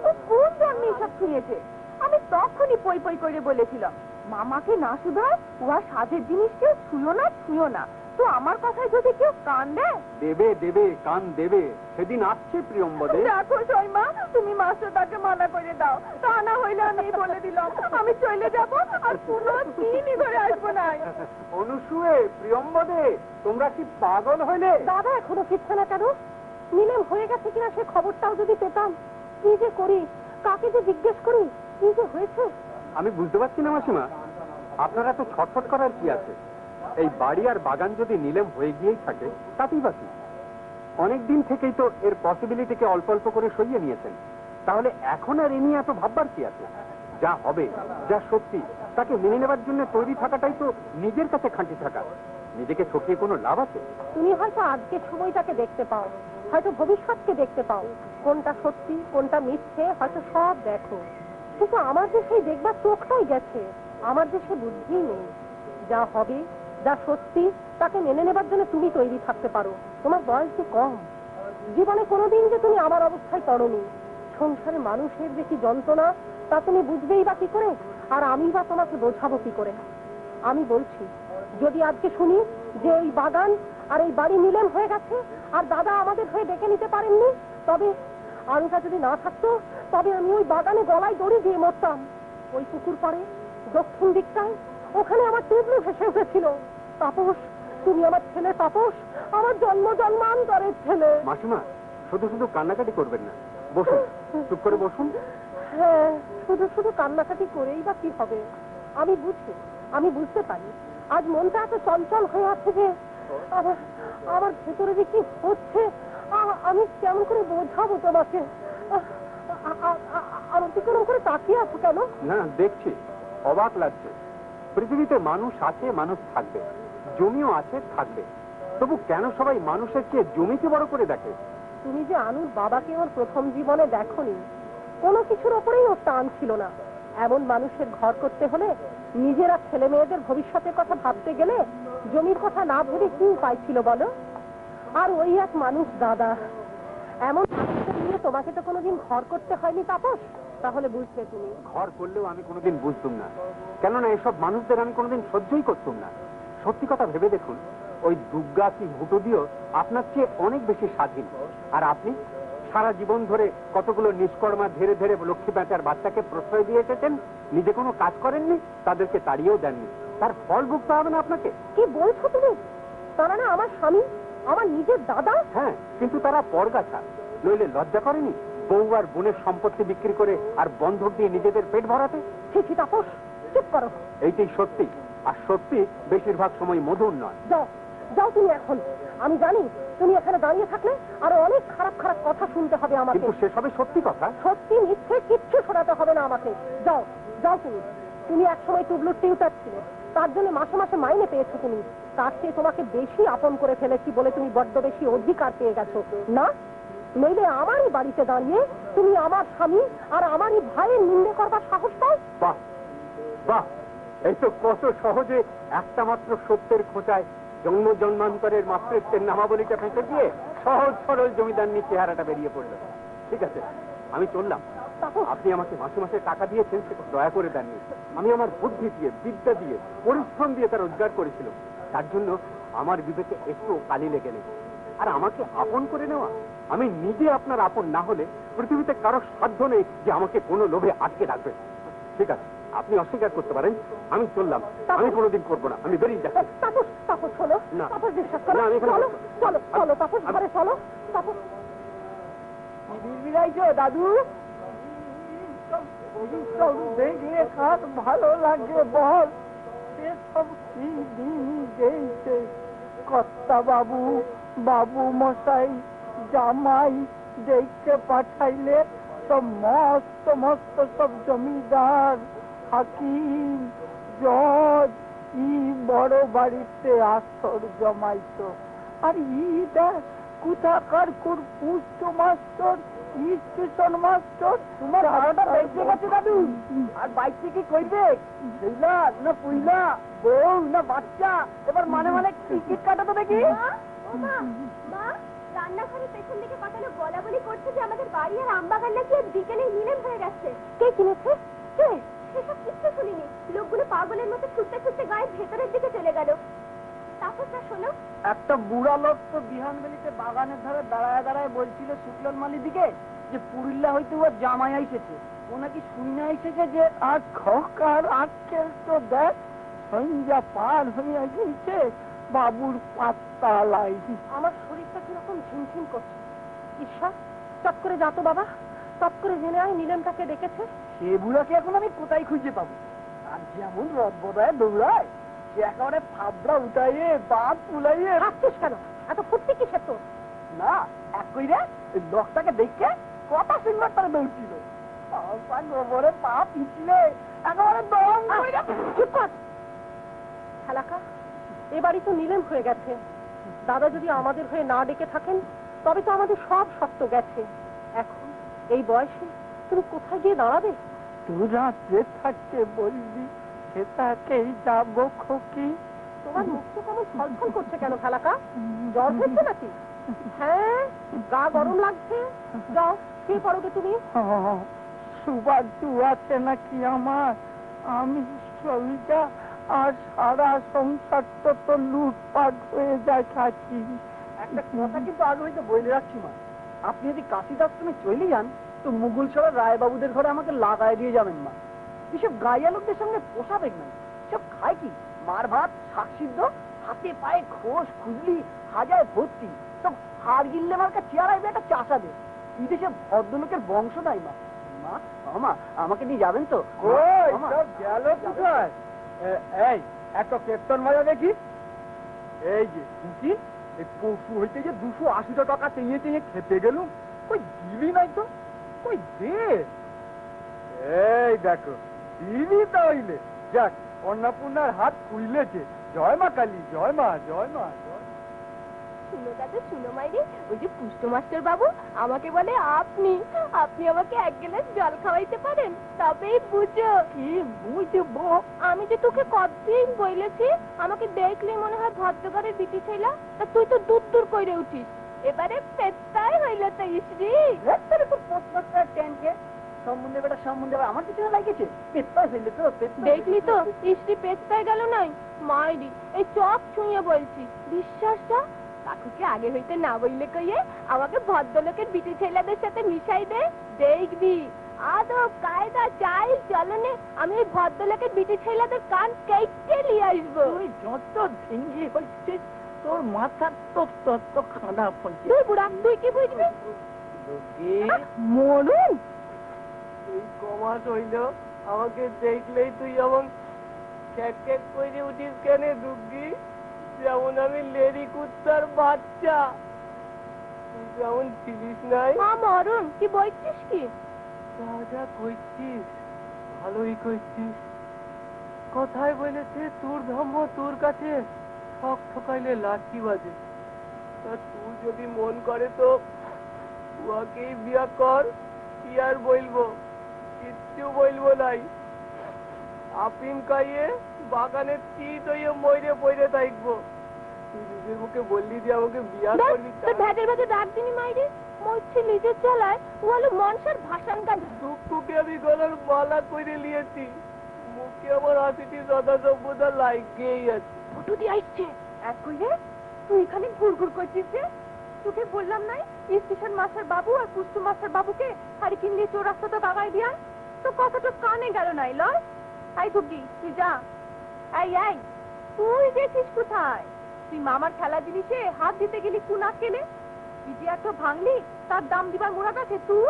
ও কোন জন্মে সব শুনেছে? আমি তখনই পই পই করে বলেছিলাম, মামাকে না শুধায় ওরা সাজের জিনিস কেউ ছুঁয়ো না, ছুঁয়ো না। তো আমার কথায় যদি কেউ কান দেয়, দেবে দেবে, কান দেবে। সেদিন আসছে প্রিয়ম্বদে। দেখো সইমা, তুমি মাস্টারটাকে মানা করে দাও, তা না হইলে আমি বলে দিলাম আমি চলে যাব আর কোনো দিনই ঘরে আসবো না। অনুসুয়ে, প্রিয়ম্বদে, তোমরা কি পাগল হইলে? দাদা এখনো ফিরছে না কেন? নিলেম হয়ে গেছে কিনা সে খবরটাও যদি পেতাম। কি যে করি, কাকে যে জিজ্ঞেস করি, কি যে হয়েছে। আমি বুঝতে পারছি না মাসিমা, আপনারা তো ছটফট করার কি আছে? এই বাড়ি আর বাগান যদি নিলেম হয়ে গিয়েই থাকে তাতেই বাকি। অনেকদিন থেকেই তো এর পসিবিলিটিকে অল্প অল্প করে সইয়ে নিয়েছেন, তাহলে এখন আর এ নিয়ে এত ভাববার কি আছে? যা হবে, যা সত্যি, তাকে মেনে নেবার জন্য তৈরি থাকাটাই তো নিজের কাছে খাঁটি থাকা। নিজেকে ঠকিয়ে কোনো লাভ আছে? তুমি হয়তো আজকের সময়টাকে দেখতে পাও, হয়তো ভবিষ্যৎকে দেখতে পাও, কোনটা সত্যি কোনটা মিথ্যে হয়তো সব দেখো। কিন্তু আমার যে সেই দেখবার চোখটাই গেছে, আমার যে সে বুদ্ধি নেই। যা হবে, যা সত্যি, তাকে মেনে নেবার জন্য তুমি তৈরি থাকতে পারো। তোমার বয়স যে কম, জীবনে কোনোদিন যে তুমি আমার অবস্থায় পড়োনি। সংসারে মানুষের যে কি যন্ত্রণা তা তুমি বুঝবেই বা কি করে, আর আমি বা তোমাকে বোঝাবো কি করে? আমি বলছি, যদি আজকে শুনি যে এই বাগান আর এই বাড়ি নিলেম হয়ে গেছে আর দাদা আমাদের হয়ে ডেকে নিতে পারেননি, তবে আনুটা যদি না থাকতো, তবে আমি ওই বাগানে গলায় দড়ি দিয়ে মরতাম। ওই পুকুর পাড়ে দক্ষিণ দিকটায়, ওখানে আমার তীব্র ভেসে উঠেছিল। তাপস, তুমি আমার ছেলে তাপস, আমার জন্ম জন্মান্তরের ছেলে। মাসিমা, শুধু শুধু কান্নাকাটি করবেন না, বসুন, চুপ করে বসুন। হ্যাঁ, শুধু শুধু কান্নাকাটি করেই বা কি হবে? আমি বুঝি, আমি বুঝতে পারি আজ মনটা এত চঞ্চল হয়ে আছে যে আমার ভেতরে যে কি হচ্ছে আমি কেমন করে বোঝাবো তোমাকে? আমার কি কেমন করে তাকিয়ে আছো কেন? না, দেখছি, অবাক লাগছে। পৃথিবীতে মানুষ আছে, মানুষ থাকবে, জমিও আছে, থাকবে, তবু কেন সবাই মানুষের চেয়ে জমিকে বড় করে দেখে? তুমি যে আনুর বাবাকে ওর প্রথম জীবনে দেখোনি, কোনো কিছুর ওপরেই ওর টান ছিল না। এমন মানুষের ঘর করতে হলে নিজেরা ছেলে মেয়েদের ভবিষ্যতের কথা ভাবতে গেলে জমির কথা না ভেবে কি উপায় ছিল বলো? আর ওই এক মানুষ দাদা, এমন মানুষদের নিয়ে তোমাকে তো কোনোদিন ঘর করতে হয়নি তাপস, তাহলে বুঝবে তুমি। ঘর করলেও আমি কোনোদিন বুঝতুম না, কেননা এসব মানুষদের আমি কোনোদিন সহ্যই করতুম না। সত্যি কথা ভেবে দেখুন, ওই দুর্গা কি ভুটো দিও আপনার চেয়ে অনেক বেশি স্বাধীন। আর আপনি সারা জীবন ধরে কতগুলো নিষ্কর্মা ধীরে ধীরে লক্ষ্মী বেচার বাচ্চাকে প্রশ্রয় দিয়ে এসেছেন, নিজে কোনো কাজ করেননি, তাদেরকে তাড়িয়েও দেননি, তার ফল ভুগতে হবে না আপনাকে? কি বলছো তুমি? তারা না আমার স্বামী, আমার নিজের দাদা। হ্যাঁ, কিন্তু তারা পরগাছা, নইলে লজ্জা করেনি বউ আর বোনের সম্পত্তি বিক্রি করে আর বন্ধক দিয়ে নিজেদের পেট ভরাতে? ঠিক তাপস, চুপ করো। এইটাই সত্যি, আর সত্যি বেশিরভাগ সময় মধুর নয়। যাও যাও তুমি এখন। আমি জানি তুমি এখানে দাঁড়িয়ে থাকলে আরো অনেক খারাপ খারাপ কথা শুনতে হবে আমাকে। কিন্তু সেসবে সত্যি কথা। সত্যি মিথ্যে কিচ্ছু শোনাতে হবে না আমাকে। যাও যাও তুমি। তুমি একসময় টুবলুর টিউটার ছিলে, তার জন্য মাসে মাসে মাইনে পেয়েছো তুমি। তার চেয়ে তোমাকে বেশি আপন করে ফেলেছি বলে তুমি বড্ড বেশি অধিকার পেয়ে গেছো না? নইলে আমারই বাড়িতে দাঁড়িয়ে তুমি আমার স্বামী আর আমারই ভাইয়ের নিন্দে করবার সাহস পাও? বাহ বাহ, এই তো কত সহজে একটা মাত্র সত্যের খোঁচায় জন্ম জন্মান্তরের মাতৃত্বের নামাবলীটা ফেঁকে দিয়ে সহজ সরল জমিদারনি চেহারাটা বেরিয়ে পড়লো। ঠিক আছে, আমি চললাম। আপনি আমাকে মাসে মাসে টাকা দিয়েছেন, সেটা দয়া করে দেননি। আমি আমার বুদ্ধি দিয়ে, বিদ্যা দিয়ে, পরিশ্রম দিয়ে তার রোজগার করেছিলাম। তার জন্য আমার বিবেকে একটু কালি লেগে নেই। আর আমাকে আপন করে নেওয়া, আমি নিজে আপনার আপন না হলে পৃথিবীতে কারো সাধ্য নেই যে আমাকে কোনো লোভে আটকে রাখবে। ঠিক আছে, আপনি অস্বীকার করতে পারেন, আমি চললাম। আমি কোনোদিন করবো না, আমি বেরিয়ে যাচ্ছি। তাপস, তাপস শোনো, না। তাপস বিশ্বাস করো। না, আমি এখানে- চলো চলো চলো তাপস, ঘরে চলো। তাপস, বিড়াইছো দাদু? দেখলে কার ভালো লাগে বল? এসব কি দিন গেছে, কর্তা বাবু, বাবু মশাই, জামাই দেখতে পাঠাইলে সব মস্ত মস্ত সব জমিদার, হাকিম, জজ, ই বড় বাড়িতে আসর জমাইতো। আর ই দেখ কোথাকার পুষ্ট মাস্টার, স্টেশন মাস্টার। তোমার ভাড়াটা বেঁচে গেছে দাদু। আর বাইক থেকে কইবে ছেলা না পুইলা, বউ না বাচ্চা, এবার মানে মানে টিকিট কাটাতো দেখি। মা, রান্নাঘরের পেছন দিকে কত লোক বলা বলি করছে যে আমাদের বাড়ি আর আমবাগান নাকি আজ বিকেলে নিলাম হয়ে গেছে। কে কিনেছে? কে? সেসব কিচ্ছু শুনিনি। লোকগুলো পাগলের মতো ছুটতে ছুটতে গায়ের ভেতরের দিকে চলে গেল। তারপর না শোনো, একটা বুড়া লোক তো বিহানবেলিতে বাগানের ধারে দাঁড়ায় দাঁড়ায় বলছিল শুক্লন মালি দিকে যে পুরুল্লা হইতে ওর জামাই আইসেছে। ও নাকি শুনে আইসেছে যে আর খকার আজকের তো দেখ সন্ধ্যা পার হয়ে গিয়েছে, বাবুর পাত্তা লাই। আমার শরীরটা কিরকম ঝিমঝিম করছে। ঈশা, চট করে যা তো বাবা, চট করে জেনে আয় নীলেমটাকে ডেকেছে। সে বুড়াকে এখন আমি কোথায় খুঁজে পাবো? আর যেমন রদবদায় দৌড়ায়, সে একেবারে ফাবড়া উঠাইয়ে বাদ তুলাইয়ে। হাসছিস কেন? এত ফুর্তি কিসের তোর? না, এক কইরে লোকটাকে দেখে কথা শুনবার তারা দৌড়ছিল। গোবরে পা পিছলে একেবারে দম কইরা। চুপ কর খালাকা, এ বাড়ি তো নীলেম হয়ে গেছে। দাদা যদি আমাদের হয়ে না ডেকে থাকেন তবে তো আমাদের সব শক্ত গেছে। এখন এই বয়সে তুমি কোথায় গিয়ে দাঁড়াবে? তোরা যে থাকতে বলবি সেটাকেই যাবো খোকি। তোমার মুখ তো কেমন ছলছল করছে কেন খালাকা? জ্বর হয়েছে নাকি? হ্যাঁ, গা গরম লাগছে। যাও কে পড়বে তুমি? সুবাদু আছে নাকি আমার? আমি সবিতা আর সারা সংসারটা তো লুটপাট হয়ে যায় থাকি। একটা কথা কিন্তু আগে হইতে বলে রাখছি মা, আপনি যদি কাশিদ আশ্রমে চলে যান তো মুঘল সরা রায়বাবুদের ঘরে আমাকে লাগাই দিয়ে যাবেন মা। এসব গাইয়া লোকদের সঙ্গে পোষাবেন না। সব খায় কি? মার ভাত, শাক সিদ্ধ, হাতে পায়ে খোস খুজলি হাজায় ভর্তি, সব হাড় গিললে মার্কা চেয়ারাইবে একটা চাষা দে। এই দেশে ভদ্রলোকের বংশ নাই মা। মা, মামা আমাকে নিয়ে যাবেন তো? গেল কোথায়? এই এত কীর্তন মজা দেখি। এই যে কি এই পশু হইতে যে 280 টাকা চেয়ে চেয়ে খেতে গেল, কই দিলি নাই তো? কই দে। এই দেখো দিলি তাইলে। যাক, অন্নপূর্ণার হাত খুইলেছে। জয় মা কালী, জয় মা, জয় মা, জয়। শুনো দাদা, শুনো মাইরি, ওই যে পুষ্ট মাস্টার বাবু আমাকে বলে আপনি আমাকে এক গ্লাস জল খাওয়াইতে পারেন, তবেই বুঝো। কি বুঝবো? আমি যে তোকে কতদিন বলেছি আমাকে দেখলেই মনে হয় ভদ্রঘরের বিটি ছেলা, তা তুই তো দূর দূর কইরে উঠিস। এবারে পেত্তাই হইল তো ইসরি। তোর পোস্টমাস্টার টেনকে সম্বন্ধে বেটা সম্বন্ধে আমার পিছনে লাগিয়েছে। পেত্তাই হইলে তো দেখলি তো ইসরি পেত্তায় গেল নাই মাইরি, এই চোখ ছুঁয়ে বলছি বিশ্বাসটা কাকুকে আগে হইতে না বললে কইয়ে আমাকে ভদ্রলোকের বিটি ছেলেদের সাথে মিশাই দে, দেখবি আদব কায়দা চাই চলনে আমি ওই ভদ্রলোকের বিটি ছেলেদের কান কেটে নিয়ে আসবো। তুই যত ঝিঙ্গি হচ্ছিস তোর মাথার তত্ত্ব খারাপ হচ্ছে। তুই বুড়া, তুই কি বুঝবি? মরুন তুই কমাস হইল আমাকে দেখলেই তুই এমন ক্যাট ক্যাট করে উঠিস কেন দুগ্গি? যেমন আমি লেরি কুত্তার বাচ্চা। তুই যেমন ছিলিস নাই। মরুন কি বলছিস কি? যা কইছিস ভালোই কইছিস। কথায় বলেছে তোর ধর্ম তোর কাছে ঠক ঠকাইলে লাঠি বাজে। তা তুই যদি মন করে তো উহাকেই বিয়া কর। কি আর বলবো, কিচ্ছু বলবো নাই। আপিম খাইয়ে বাগানে চিত হইয়ে মইরে পইরে থাকবো। তুই নিজের মুখে বললি যে আমাকে বিয়া করবি। তোর ভেটের ভেতর ডাক দিনি মাইরি, মরছি নিজের চালায় ও হলো মনসার ভাষণ গান। দুঃখকে আমি গলার মালা করে নিয়েছি। মুখে আমার হাসিটি সদা সভ্যতা লাগেই আছে। ফটো দিয়ে আসছে এক কইরে তুই এখানে ঘুরঘুর করছিস যে? তোকে বললাম নাই স্টেশন মাস্টার বাবু আর পুষ্টু মাস্টার বাবুকে হারিকেন দিয়ে চৌরাস্তাটা বাগাই দিয়া? তো কথাটা কানে গেল নাই লয়? আই দুগি তুই যা। এই তুই গেছিস কোথায়? তুই মামার খেলা জিনিসে হাত দিতে গেলি কোন কেনে? তুই যে এত ভাঙলি তার দাম দিবার মোড়াট আছে তুই?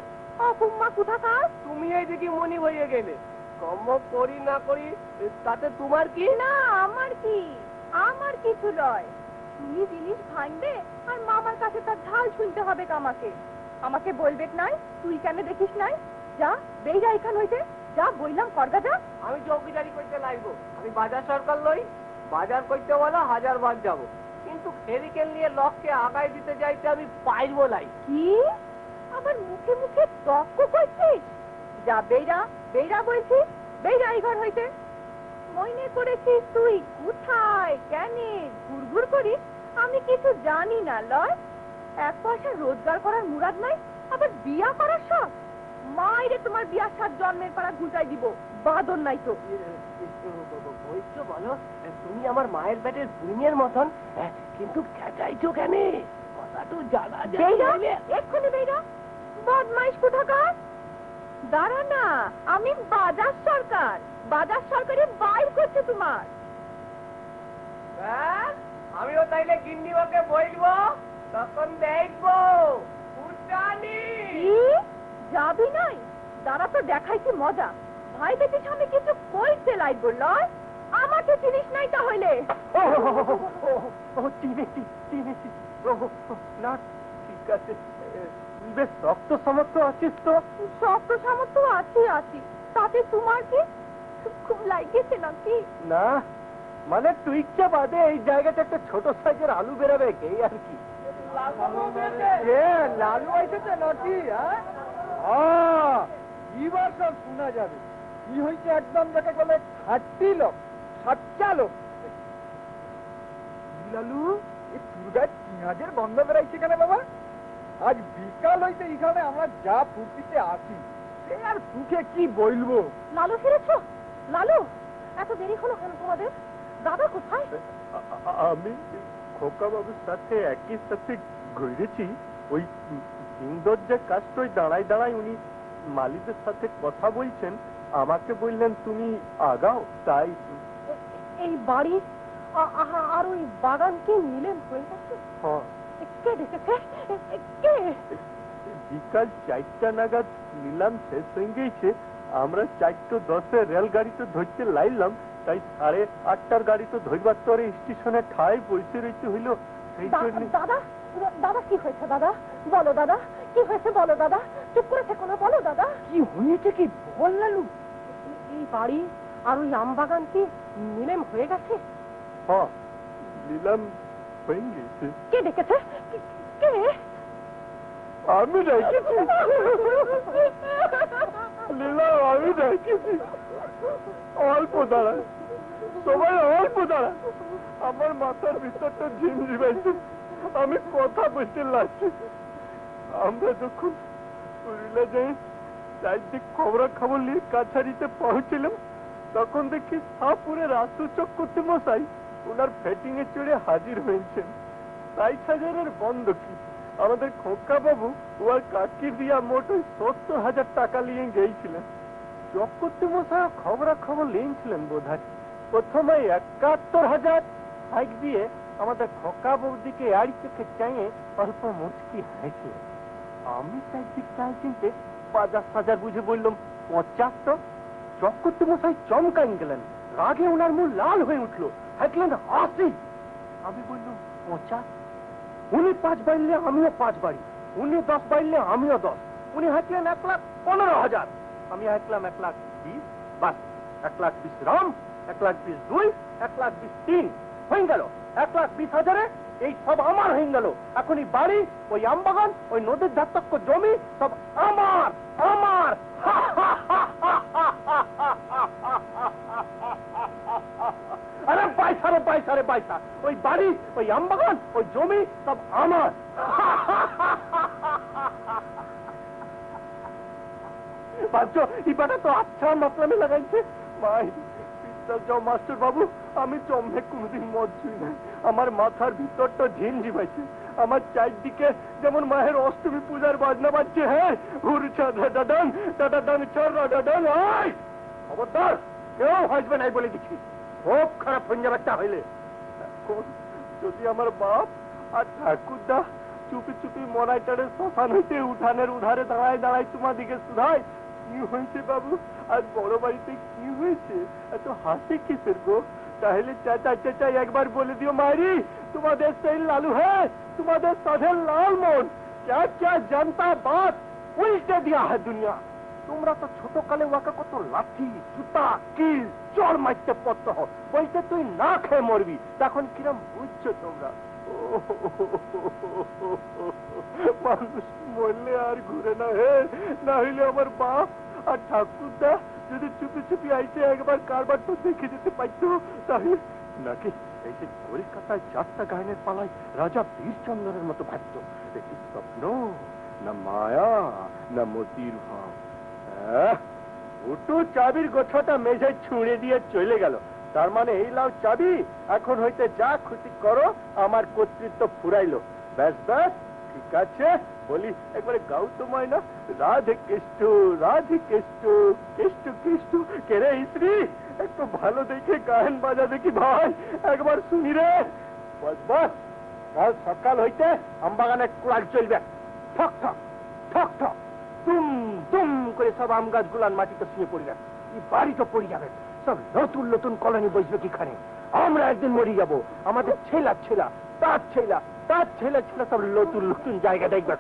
অকুম্মা কোথাকার? তুমি এই দিকে মনি হয়ে গেলে কর্ম করি না করি তাতে তোমার কি? না আমার কি, আমার কিছু লয়। তুমি জিনিস ভাঙবে আর মামার কাছে তার ঢাল শুনতে হবে আমাকে। আমাকে বলবে নাই তুই কেন দেখিস নাই? যা বেইরা এখান হইতে যা, বইলাম করগা যা। আমি চৌকিদারি করতে লাগবো। আমি বাজার সরকার লই, বাজার করতে বলা 1000 বার যাবো, কিন্তু ফেরিকেল নিয়ে লককে আগায় দিতে যাইতে আমি পাইবো নাই। কি আবার মুখে মুখে তর্ক করছিস? যা বেইরা বলছিস, বেইরা এই ঘর হইতে। মনে করেছিস তুই কোথায় কেন ঘুরঘুর করিস? আমি কিছু জানি না লয়। এক পয়সা রোজগার করার মুরাদ নাই, আবার বিয়া করার শখ। মাইরে তোমার বিয়ার সাত জন্মের পাড়া ঘুচাই দিব, বাদর নাই তো। বলছো বলো, তুমি আমার মায়ের পেটের বুড়িমের মতন, কিন্তু চেঁচাইছো কেন? কথা তো জানা যায়। এক্ষুনি বেইরা বদমাইশ কোথাকার। দাঁড়া না, আমি বাজার সরকারি বাইর করছে তোমার। আমিও তাইলে গিন্নিবাকে বলবো, তখন দেখবো যাবি নাই? দাঁড়া তো দেখাইছি মজা। ভাই দেখিস আমি কিছু কইতে লাগবো লয়। আমাকে চিনিস নাই তাহলে? চিনেছি। না ঠিক আছে, তুই বেশ শক্ত সমর্থ আছিস তো। শক্ত সামর্থ্য আছি, তাতে তোমার কি খুব লাগেছে নাকি? না মানে টুইকটা বাদে এই জায়গাটা একটা ছোট সাইজের আলু বেরাবে এই আর কি। লালু এসেছে নাকি? এবার সব শোনা যাবে। কি হয়েছে একদম যাকে বলে খাট্টি লোক, সাচ্চা লোক। লালু এই দুর্গার পেঁয়াজের গন্ধ বেড়াইছে কেন বাবা? আজ বিকাল হইতে এখানে আমরা যা ফুর্তিতে আসি, সে আর সুখে কি বলবো। লালু ফিরেছো? লালু এত দেরি হলো কেন তোমাদের? দাদা কোথায়? আমি খোকা বাবুর সাথে একই সাথে ঘুরেছি। ওই সিংদরজার কাজটাই দাঁড়ায় উনি মালিকের সাথে কথা বলছেন। আমাকে বললেন তুমি আগাও, তাই। এই বাড়ি আর ওই বাগান কি মিলে হয়ে গেছে? কে দেখেছে? কে? বিকাল 4টা নাগাদ নিলাম শেষ হয়ে গেছে। আমরা 4:10 রেলগাড়িতে ধরতে লাইলাম, তাই 8:30টার গাড়ি তো ধরবার তরে স্টেশনে ঠাই পৌঁছে রইতে হইল। সেই জন্য। দাদা কি হয়েছে দাদা? বলো দাদা কি হয়েছে, বলো দাদা। চুপ করে থেকো না, বলো দাদা কি হয়েছে কি বল লালু। এই বাড়ি আর ওই আম বাগান কি মিলেম হয়ে গেছে? হ্যাঁ, নিলাম হয়ে গেছে। কে ডেকেছে? কে? আমি ডেকেছি লীলা, আমি ডেকেছি। অল্প দাঁড়া, সবাই অল্প দাঁড়া। আমার মাথার ভিতরটা ঝিমঝিমাইছে, আমি কথা বলতে লাগছি। আমরা যখন পুরুলিয়া যাই চারদিক খবরাখবর নিয়ে কাছারিতে পৌঁছলাম, তখন দেখি সাপুরে রাসু চক্রবর্তী মশাই ওনার ফেটিং এ চড়ে হাজির হয়েছেন। 60,000-এর বন্ধকি আমাদের খোকা বাবু ওর কাকি দিয়া মোট 70,000 টাকা নিয়ে গিয়েছিলেন। চক্রবর্তী মশাই খবরাখবর নিয়েছিলেন বোধ হয়। প্রথমে 71,000 সাইক দিয়ে আমাদের খোকা বৌদিকে আড়ি চোখে চাইয়ে অল্প মুচকি হাসলেন। আমি চারদিক চাই চিনতে 50,000 বুঝে বললাম 75। চক্রবর্তী মশাই চমকাই গেলেন, রাগে ওনার মুখ লাল হয়ে উঠলো, হাঁকলেন 80। আমি বললাম 50। উনি 5 বাড়লে আমিও 5 বাড়ি, উনি 10 বাড়লে আমিও 10। উনি হাঁকলেন 1,15,000। আমি হাঁকলাম 1,20,000। বাস 1,20,000 রাম, 1,20,2, 1,20,3 হয়ে গেল। 1,20,000-এ এই সব আমার হয়ে গেল। এখন এই বাড়ি, ওই আমবাগান, ওই নদীর ধাতক্য জমি সব আমার আমার। আরে পয়সা রে পয়সা রে পয়সা, ওই বাড়ি, ওই আমবাগান, ওই জমি সব আমার। ভাবছো এই বাটা তো আচ্ছা মাতলামে লাগাইছে। মাই বিশ্বাস যাও মাস্টার বাবু, আমি জম্মে কোনোদিন মদ ছুই নাই। আমার মাথার ভিতরটা ঝিমঝিমাইছে। আমার চারদিকে যেমন মায়ের অষ্টমী পূজার বাজনা বাজছে। হ্যাঁ, ডাডাডান ডাডাডান চড়া ডাডান। খবরদার কেউ হাসবে নাই বলে দিচ্ছি, খুব খারাপ পঞ্জাবেরটা হইলে। এখন যদি আমার বাপ আর ঠাকুরদা চুপি চুপি মরাইটারে শ্মশান হইতে উঠানের উধারে দাঁড়ায় দাঁড়ায় তোমার দিকে শুধায়, কি হয়েছে বাবু, আর বড় বাড়িতে কি হয়েছে, এত হাসি কিসের গো? তাহলে চাচা চাচা একবার বলে দিও, মারি তোমাদের সেই লালু হ্যাঁ, তোমাদের সাধের লাল মন, क्या क्या जनता बात उल्टे दिया है दुनिया। তোমরা তো ছোটকালে ওয়াকে কত লাঠি জুতা কিল চড় মারতে পড়তে হো, বলতে তুই না খেয়ে মরবি। তখন কিরম বুঝছো তোমরা? মানুষ মরলে আর ঘুরে না হে, না হইলে আমার বাপ আর ঠাকুরদা যদি চুপি চুপি আইসে একবার কারবার তো দেখে যেতে পারতো, তাহলে নাকি এই যে কলকাতায় যাত্রা গায়নের পালায় রাজা বীরচন্দ্রের মতো ভাবতো। দেখি স্বপ্ন না মায়া না মতির ভাব। উটু চাবির গোছাটা মেঝে ছুঁড়ে দিয়ে চলে গেল। তার মানে এই লাও চাবি, এখন হইতে যা খুশি করো, আমার কর্তৃত্ব ফুরাইলো। ব্যাস ব্যাস ঠিক আছে, বলি একবারে গাও তো ময়না, রাধে কৃষ্ণ রাধে কৃষ্ণ কৃষ্ণ কৃষ্ণ। কে রে স্ত্রী, একটু ভালো দেখে গায়ন বাজা দেখি ভাই, একবার শুনি রে। বস বস, কাল সকাল হইতে আমবাগানে কুড়াল চলবে, ঠক ঠক ঠক ঠক তুম তুম করে সব আম গাছ গুলান মাটিতে শুয়ে পড়ে যাবে, এই বাড়ি তো পড়ে যাবে। সব নতুন নতুন কলোনি বসবে কিখানে। আমরা একদিন মরে যাব, আমাদের ছেলা ছেলা তার ছেলা তার ছেলে ছেলে সব নতুন নতুন জায়গা দেখবে।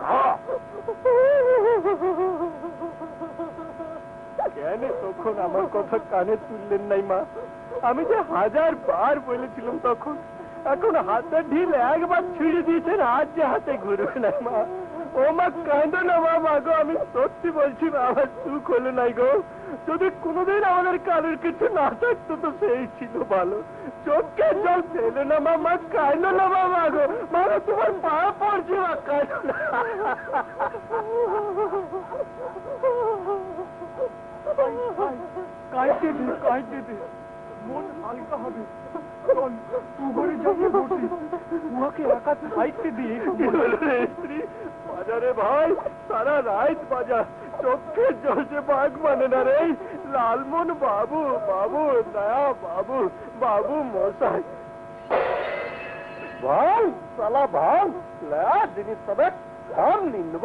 কেন তখন আমার কথা কানে তুললেন নাই মা? আমি যে 1000 বার বলেছিলাম তখন। এখন হাতে ঢিল একবার ছিঁড়ে দিয়েছেন, আজ যে হাতে ঘুরবে না মা। ও মা কাঁদো না মা, মা গো আমি সত্যি বলছি না, আমার সুখ হলো নাই গো। যদি কোনোদিন আমাদের কারোর কিছু না থাকতো তো সেই ছিল ভালো। চোখে জল ফেলো না মা, মা কাঁদো না মা, মা গো মা গো তোমার পা পড়ছি মা, কাঁদো না। কাঁদতে দে কাঁদতে দে, মন হালকা হবে। চল তু ঘরে যাবি বসে, উহাকে একা খাইতে দিয়ে স্ত্রী বাজারে ভাই সারা রাত বাজার, চোখে জলছে বাঘ মানে না রে। লালমন বাবু বাবু দয়া বাবু বাবু মশাই ভাল সালা ভাল লয়া জিনিস সবে খাম নিনব।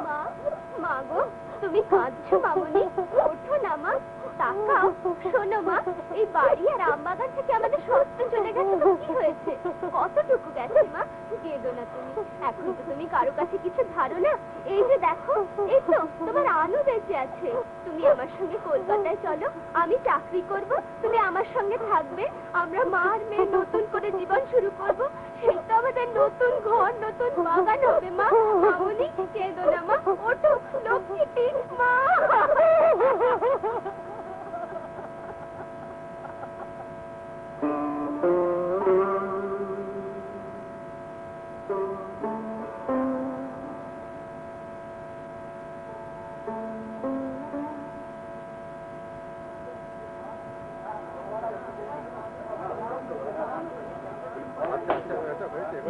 মা, মা গো তুমি কাঁদছো মামনি, ওঠো না মা, তাকাও, শোনো মা, এই বাড়ি আর আমবাগান থেকে আমাদের শস্ত্র চলে গেছে তো কি হয়েছে? কতটুকু গেছে মা? কেঁদো না তুমি, এখন তো তুমি কারো কাছে কিছু ধারো না। এই যে দেখো, এই তো তোমার আলো বেঁচে আছে। তুমি আমার সঙ্গে কলকাতায় চলো, আমি চাকরি করব, তুমি আমার সঙ্গে থাকবে, আমরা মা আর মেয়ে নতুন করে জীবন শুরু করব। সেই তো আমাদের নতুন ঘর, নতুন বাগান হবে মা। মামুনি, কেঁদো না মা, ওঠো লক্ষ্মীটি মা।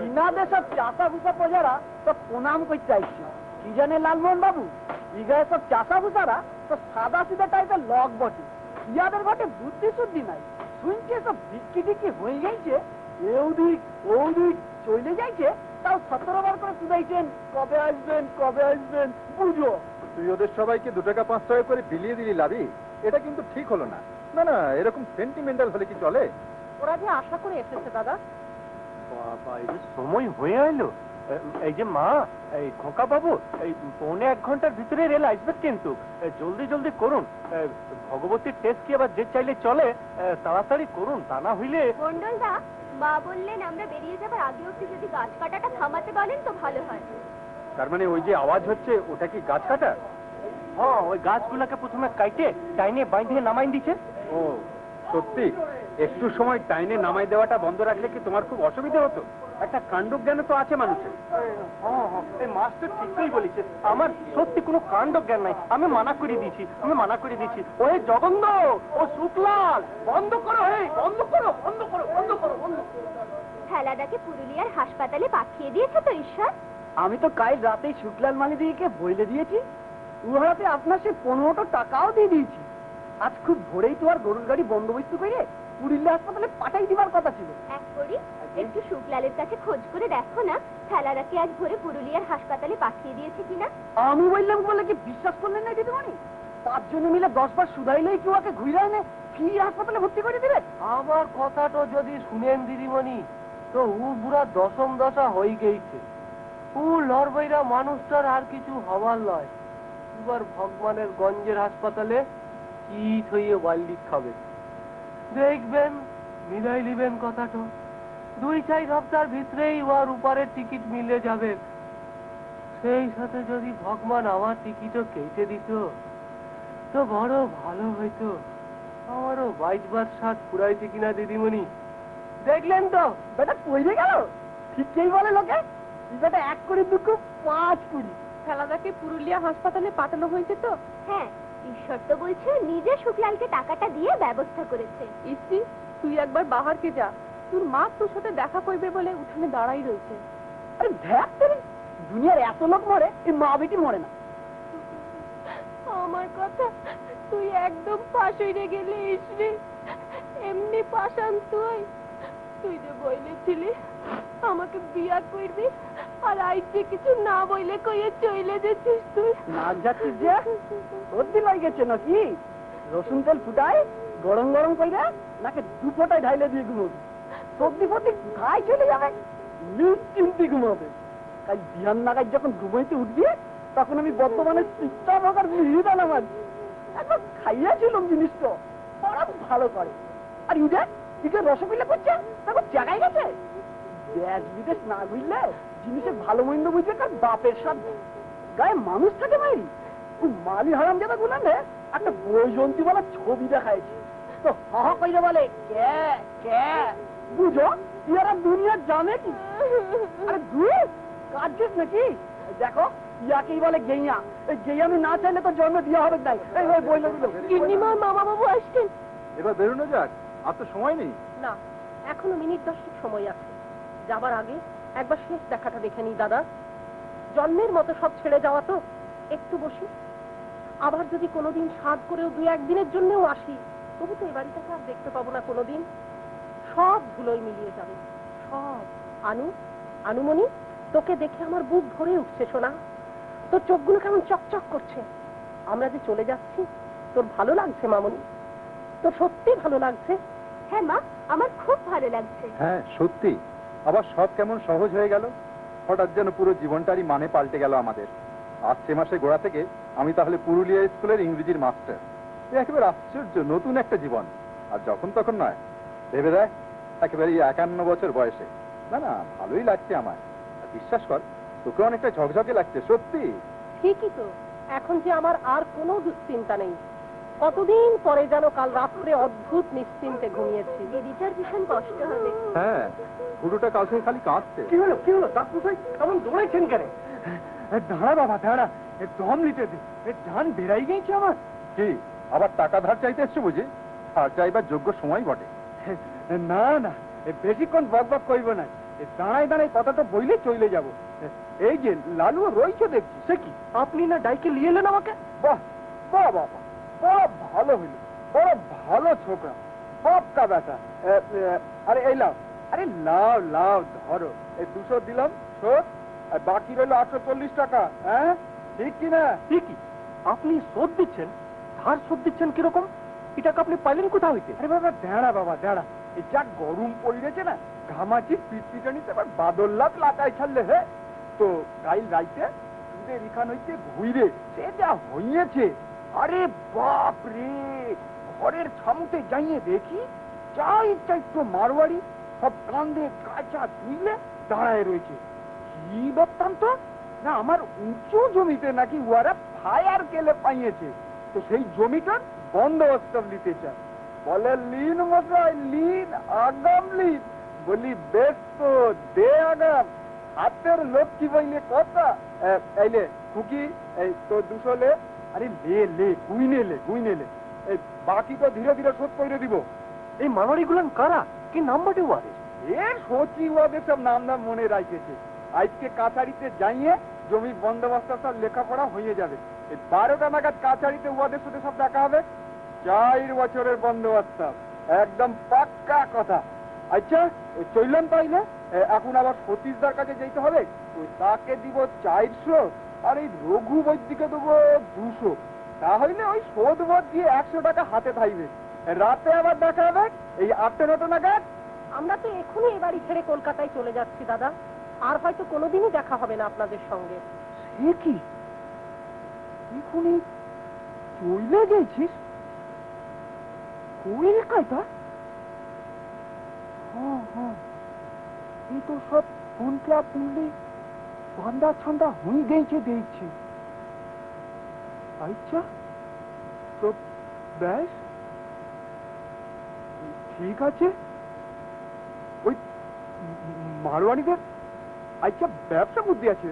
ইনাদের সব চাষা ভুষা প্রজারা তো প্রণাম করতে চাইছি। কি জানে লালমোহন বাবু, ইগায় সব চাষা ভুষারা তো সাদা সিধা টাইপের লক বটে, ইয়াদের ঘটে বুদ্ধি শুদ্ধি নাই। শুনছে সব বিক্কি টিক্কি হয়ে গেছে, এদিক ওদিক চলে যাইছে, তাও 17 বার করে শুধাইছেন কবে আসবেন কবে আসবেন। বুঝো, তুই ওদের সবাইকে 2 টাকা 5 টাকা করে বিলিয়ে দিলি লাভি, এটা কিন্তু ঠিক হলো না। না না, এরকম সেন্টিমেন্টাল হলে কি চলে? ওরা যে আশা করে এসেছে দাদা। বাবা, এই যে সময় হয়ে এলো। এই যে মা, এই খোকা বাবু, এই 1.25 ঘন্টার ভিতরে রেল আসবে কিন্তু। জলদি জলদি করুন। ভগবতীর টেস্ট কি আবার যে চাইলে চলে, তাড়াতাড়ি করুন, তা না হইলে। মন্ডলদা, মা বললেন আমরা বেরিয়ে যাবার আগে অবধি যদি গাছ কাটাটা থামাতে বলেন তো ভালো হয়। তার মানে ওই যে আওয়াজ হচ্ছে, ওটা কি গাছ কাটা? হ্যাঁ, ওই গাছগুলাকে প্রথমে কাইটে টাইনে বাইন্ধে নামাই দিছে। ও সত্যি? একটু সময় টাইনে নামাই দেওয়াটা বন্ধ রাখলে কি তোমার খুব অসুবিধা হতো? একটা কাণ্ডজ্ঞান তো আছে মানুষের। এই মাস্টার ঠিকই বলেছে, আমার সত্যি কোনো কাণ্ড জ্ঞান নাই। আমি মানা করে দিয়েছি, ওই জগন্দ, ও শুক্লাল, বন্ধ করো, হে বন্ধ করো, বন্ধ করো, বন্ধ করো, বন্ধ করো। ফেলাদাকে পুরুলিয়ার হাসপাতালে পাঠিয়ে দিয়েছে তো ঈশ্বর। আমি তো কাল রাতেই শুক্লাল মালিদিকে বলে দিয়েছি, উহাতে আপনার সে 15টা টাকাও দিয়ে দিয়েছি। আজ খুব ভোরেই তো আর গরুর গাড়ি বন্দোবস্ত করে পুরুলিয়া হাসপাতালে পাঠাই দিবার কথা ছিল। এক করি, একটু শুক্লালের কাছে খোঁজ করে দেখো না ফেলাদাকে আজ ভোরে পুরুলিয়ার হাসপাতালে পাঠিয়ে দিয়েছে কিনা। আমি বললাম বলে কি বিশ্বাস করলেন না দিদিমণি? 5 জনে মিলে 10 বার শুধাইলেই কি ওকে ঘুরে এনে ফ্রি হাসপাতালে ভর্তি করে দিবে? আমার কথাটা যদি শুনেন দিদিমণি, তো ও বুড়া দশম দশা হয়ে গেছে। ও লড়বইরা মানুষটার আর কিছু হবার লয়। এবার ভগবানের গঞ্জের হাসপাতালে চিট হইয়ে বাল্লি খাবে। দেখবেন মিলাই লিবেন কথাটা, 2-4 সপ্তাহের ভিতরেই ওর উপরের টিকিট মিলে যাবে। সেই সাথে যদি ভগবান আমার টিকিটও কেটে দিত তো বড় ভালো হইতো। আমারও 22 সাত পুরাইছে কিনা দিদিমণি। দেখলেন তো বেটা পড়ে গেল। ঠিকই বলে লোকে, বেটা 1 কোটি 2 কোটি 5 কোটি। ফেলাদাকে পুরুলিয়া হাসপাতালে পাঠানো হয়েছে তো। হ্যাঁ, ঈশ্বর তো বলছে নিজে শুক্লালকে টাকাটা দিয়ে ব্যবস্থা করেছে। ইসি, তুই একবার বাহারকে যা, তোর মা তোর সাথে দেখা করবে বলে উঠানে দাঁড়াই রয়েছে। আরে ধ্যাত তেরি, দুনিয়ার এত লোক মরে, এই মা বেটি মরে না। আমার কথা তুই একদম পাশ হইরে গেলে ইসরে, এমনি পাশান তুই। তুই যে বইলেছিলি আমাকে বিয়া করবি, আর আইতে কিছু না বইলে কইয়ে চলে যেছিস তুই। নাক যাচ্ছিস যে সর্দি লাই গেছে নাকি? রসুন তেল ফুটাই গরম গরম কইরা নাকে 2 ফোঁটায় ঢাইলে দিয়ে ঘুমোবি। সর্দি ফর্দি গায়ে চলে যাবে, নিশ্চিন্তে ঘুমাবে। কাল বিহান নাগায় যখন ঘুমাইতে উঠবি, তখন আমি বর্তমানে চিত্তা ভাগার মিহিদা নামাজ একবার খাইয়াছিলাম জিনিসটা, ওরা ভালো করে। আর ইদে ইদে রসগোল্লা করছে, তখন জায়গায় গেছে। দেশ বিদেশ না বুঝলে জিনিসের ভালো মন্দ বুঝবে কার বাপের সাথে। গায়ে মানুষ থাকে মাইরি, খুব মালি হারাম জাদা গুলানে একটা বৈজন্তী বলা ছবি দেখাইছে, তো হা কইরে বলে কে কে। বুঝো ইয়ারা দুনিয়া জানে কি? আরে দূর কাজেস নাকি? দেখো ইয়াকেই বলে গেইয়া। এই গেইয়ামি না চাইলে তো জন্ম দিয়া হবে নাই। এই ওই বইলে দিল গিন্নিমা মামা বাবু আসছেন। এবার বেরোনো যাক, আর তো সময় নেই। না, এখনো মিনিট 10 সময় আছে। যাবার আগে একবার শেষ দেখাটা দেখে নি দাদা। জন্মের মতো সব ছেড়ে যাওয়া তো, একটু বসি। আবার যদি কোনোদিন সাধ করেও 2-1 দিনের জন্যও আসি, তবু তো এই বাড়িটাকে আর দেখতে পাবো না কোনোদিন। সব ধুলোয় মিলিয়ে যাবে, সব। আনুমণি, তোকে দেখে আমার বুক ভরে উঠছে সোনা। তোর চোখগুলো কেমন চকচক করছে। আমরা যে চলে যাচ্ছি, তোর ভালো লাগছে মামনি? তোর সত্যি ভালো লাগছে? হ্যাঁ মা, আমার খুব ভালো লাগছে। হ্যাঁ সত্যি, আবার সব কেমন সহজ হয়ে গেল। হঠাৎ যেন পুরো জীবনটারই মানে পাল্টে গেল আমাদের। আসছে মাসে গোড়া থেকে আমি তাহলে পুরুলিয়া স্কুলের ইংরেজির মাস্টার। একেবারে আশ্চর্য নতুন একটা জীবন। আর যখন তখন নয়, ভেবে দেয় একেবারে 51 বছর বয়সে। না না, ভালোই লাগছে আমার। আর বিশ্বাস কর, তোকে অনেকটা ঝকঝকে লাগছে সত্যি। ঠিকই তো, এখন যে আমার আর কোনো দুশ্চিন্তা নেই। কতদিন পরে যেন কাল রাত্রে অদ্ভুত নিশ্চিন্তে ঘুমিয়েছি। দিদিটার ভীষণ কষ্ট হবে। হ্যাঁ, গুরুটা কাল থেকে খালি কাঁদছে। কি হলো কি হলো দাদুভাই, কেমন দৌড়াইছেন কেন? দাঁড়া বাবা দাঁড়া, দম নিতে দে, জান বেড়াই গেছে আমার। কি আবার টাকা ধার চাইতে এসছো বুঝি? ধার চাইবার যোগ্য সময় বটে। না না, বেশিক্ষণ বক বক করবো না। দাঁড়ায় দাঁড়ায় কথাটা বইলে চলে যাব। এই যে লালু রয়েছে দেখছি। সে কি, আপনি না ডাইকে নিয়ে এলেন আমাকে? বাহ বাহ বাবা, বড় ভালো হইল, বড় ভালো ছোকরা, পাক্কা বেটা। আরে এই লাও, আরে লাও লাও ধরো, এই 200 দিলাম শোধ, আর বাকি রইল 840 টাকা। হ্যাঁ ঠিক কিনা? ঠিকই। আপনি শোধ দিচ্ছেন? ধার শোধ দিচ্ছেন কিরকম? এই টাকা আপনি পাইলেন কোথা হইতে? আরে বাবা দাঁড়া বাবা দাঁড়া, এই যা গরম পড়েছে না, ঘামাচি পিটপিটানিতে আবার বাদল্লাত লাটাই ছাড়লে হে তো কাইল রাইতে সুদের ইখান হইতে ঘুরে সে যা হইয়েছে। আরে বাপ রে, ঘরের ছামুতে যাইয়ে দেখি চাই তো মারওয়াড়ি সব কান্দে কাঁচা তুইলে দাঁড়ায় রয়েছে। কি বৃত্তান্ত না, আমার উঁচু জমিতে নাকি ওরা ফায়ার কেলে পাইয়েছে, তো সেই জমিটার বন্দোবস্ত নিতে চায়। বলে লিন মশাই লিন, আগাম লিন। বলি বেশ তো দে আগাম, হাতের লক্ষ্মী বইলে কথা। এইলে খুকি, এই তো 200 লে। আরে লে লে, গুইনে লে গুইনে লে, এই বাকি তো ধীরে ধীরে শোধ করে দিব। এই মারওয়াড়ি গুলান কারা, কি নাম বটে ওয়াদের? এ সচি ওয়াদের সব নাম নাম মনে রাখেছে। আজকে কাছারিতে যাইয়ে জমি বন্দোবস্ত সব লেখাপড়া হয়ে যাবে। এই 12টা নাগাদ কাছারিতে ওয়াদের সাথে সব দেখা হবে। 4 বছরের বন্দোবস্ত, একদম পাক্কা কথা। আচ্ছা চললাম তাইলে, এখন আবার সতীশদার কাছে যেতে হবে, ওই তাকে দিব 400, আর এই রঘু বৈদ্যকে দেবো 200। তাহলে ওই শোধ বোধ দিয়ে 100 টাকা হাতে থাকবে। রাতে আবার দেখা হবে এই 8টা নাগাদ। আমরা তো এখনই এ বাড়ি ছেড়ে কলকাতায় চলে যাচ্ছি দাদা, আর হয়তো কোনোদিনই দেখা হবে না আপনাদের সঙ্গে। সে কি, এখনই চলে গেছিস? কলকাতা? হ্যাঁ হ্যাঁ, এই তো সব পুনটা পুনলি বান্দা ছান্দা হয়ে গেছে দেখছি। আচ্ছা তো বেশ ঠিক আছে। ওই মারওয়াড়িদের আচ্ছা ব্যবসা বুদ্ধি আছে,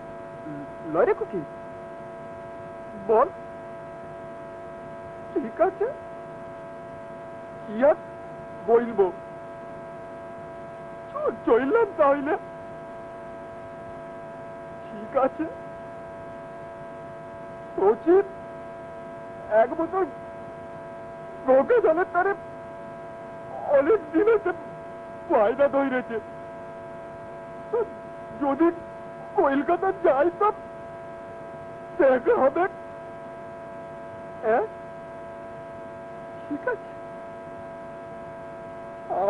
লয় রে কুকি, বল। ঠিক আছে, কি আর বলবো, চললাম তাহলে। ঠিক আছে সচিব, 1 বছর রোগে জলের তারে অনেক দিন হচ্ছে ফায়দা ধরেছে। যদি কলকাতা যাই তো দেখা হবে। ঠিক আছে,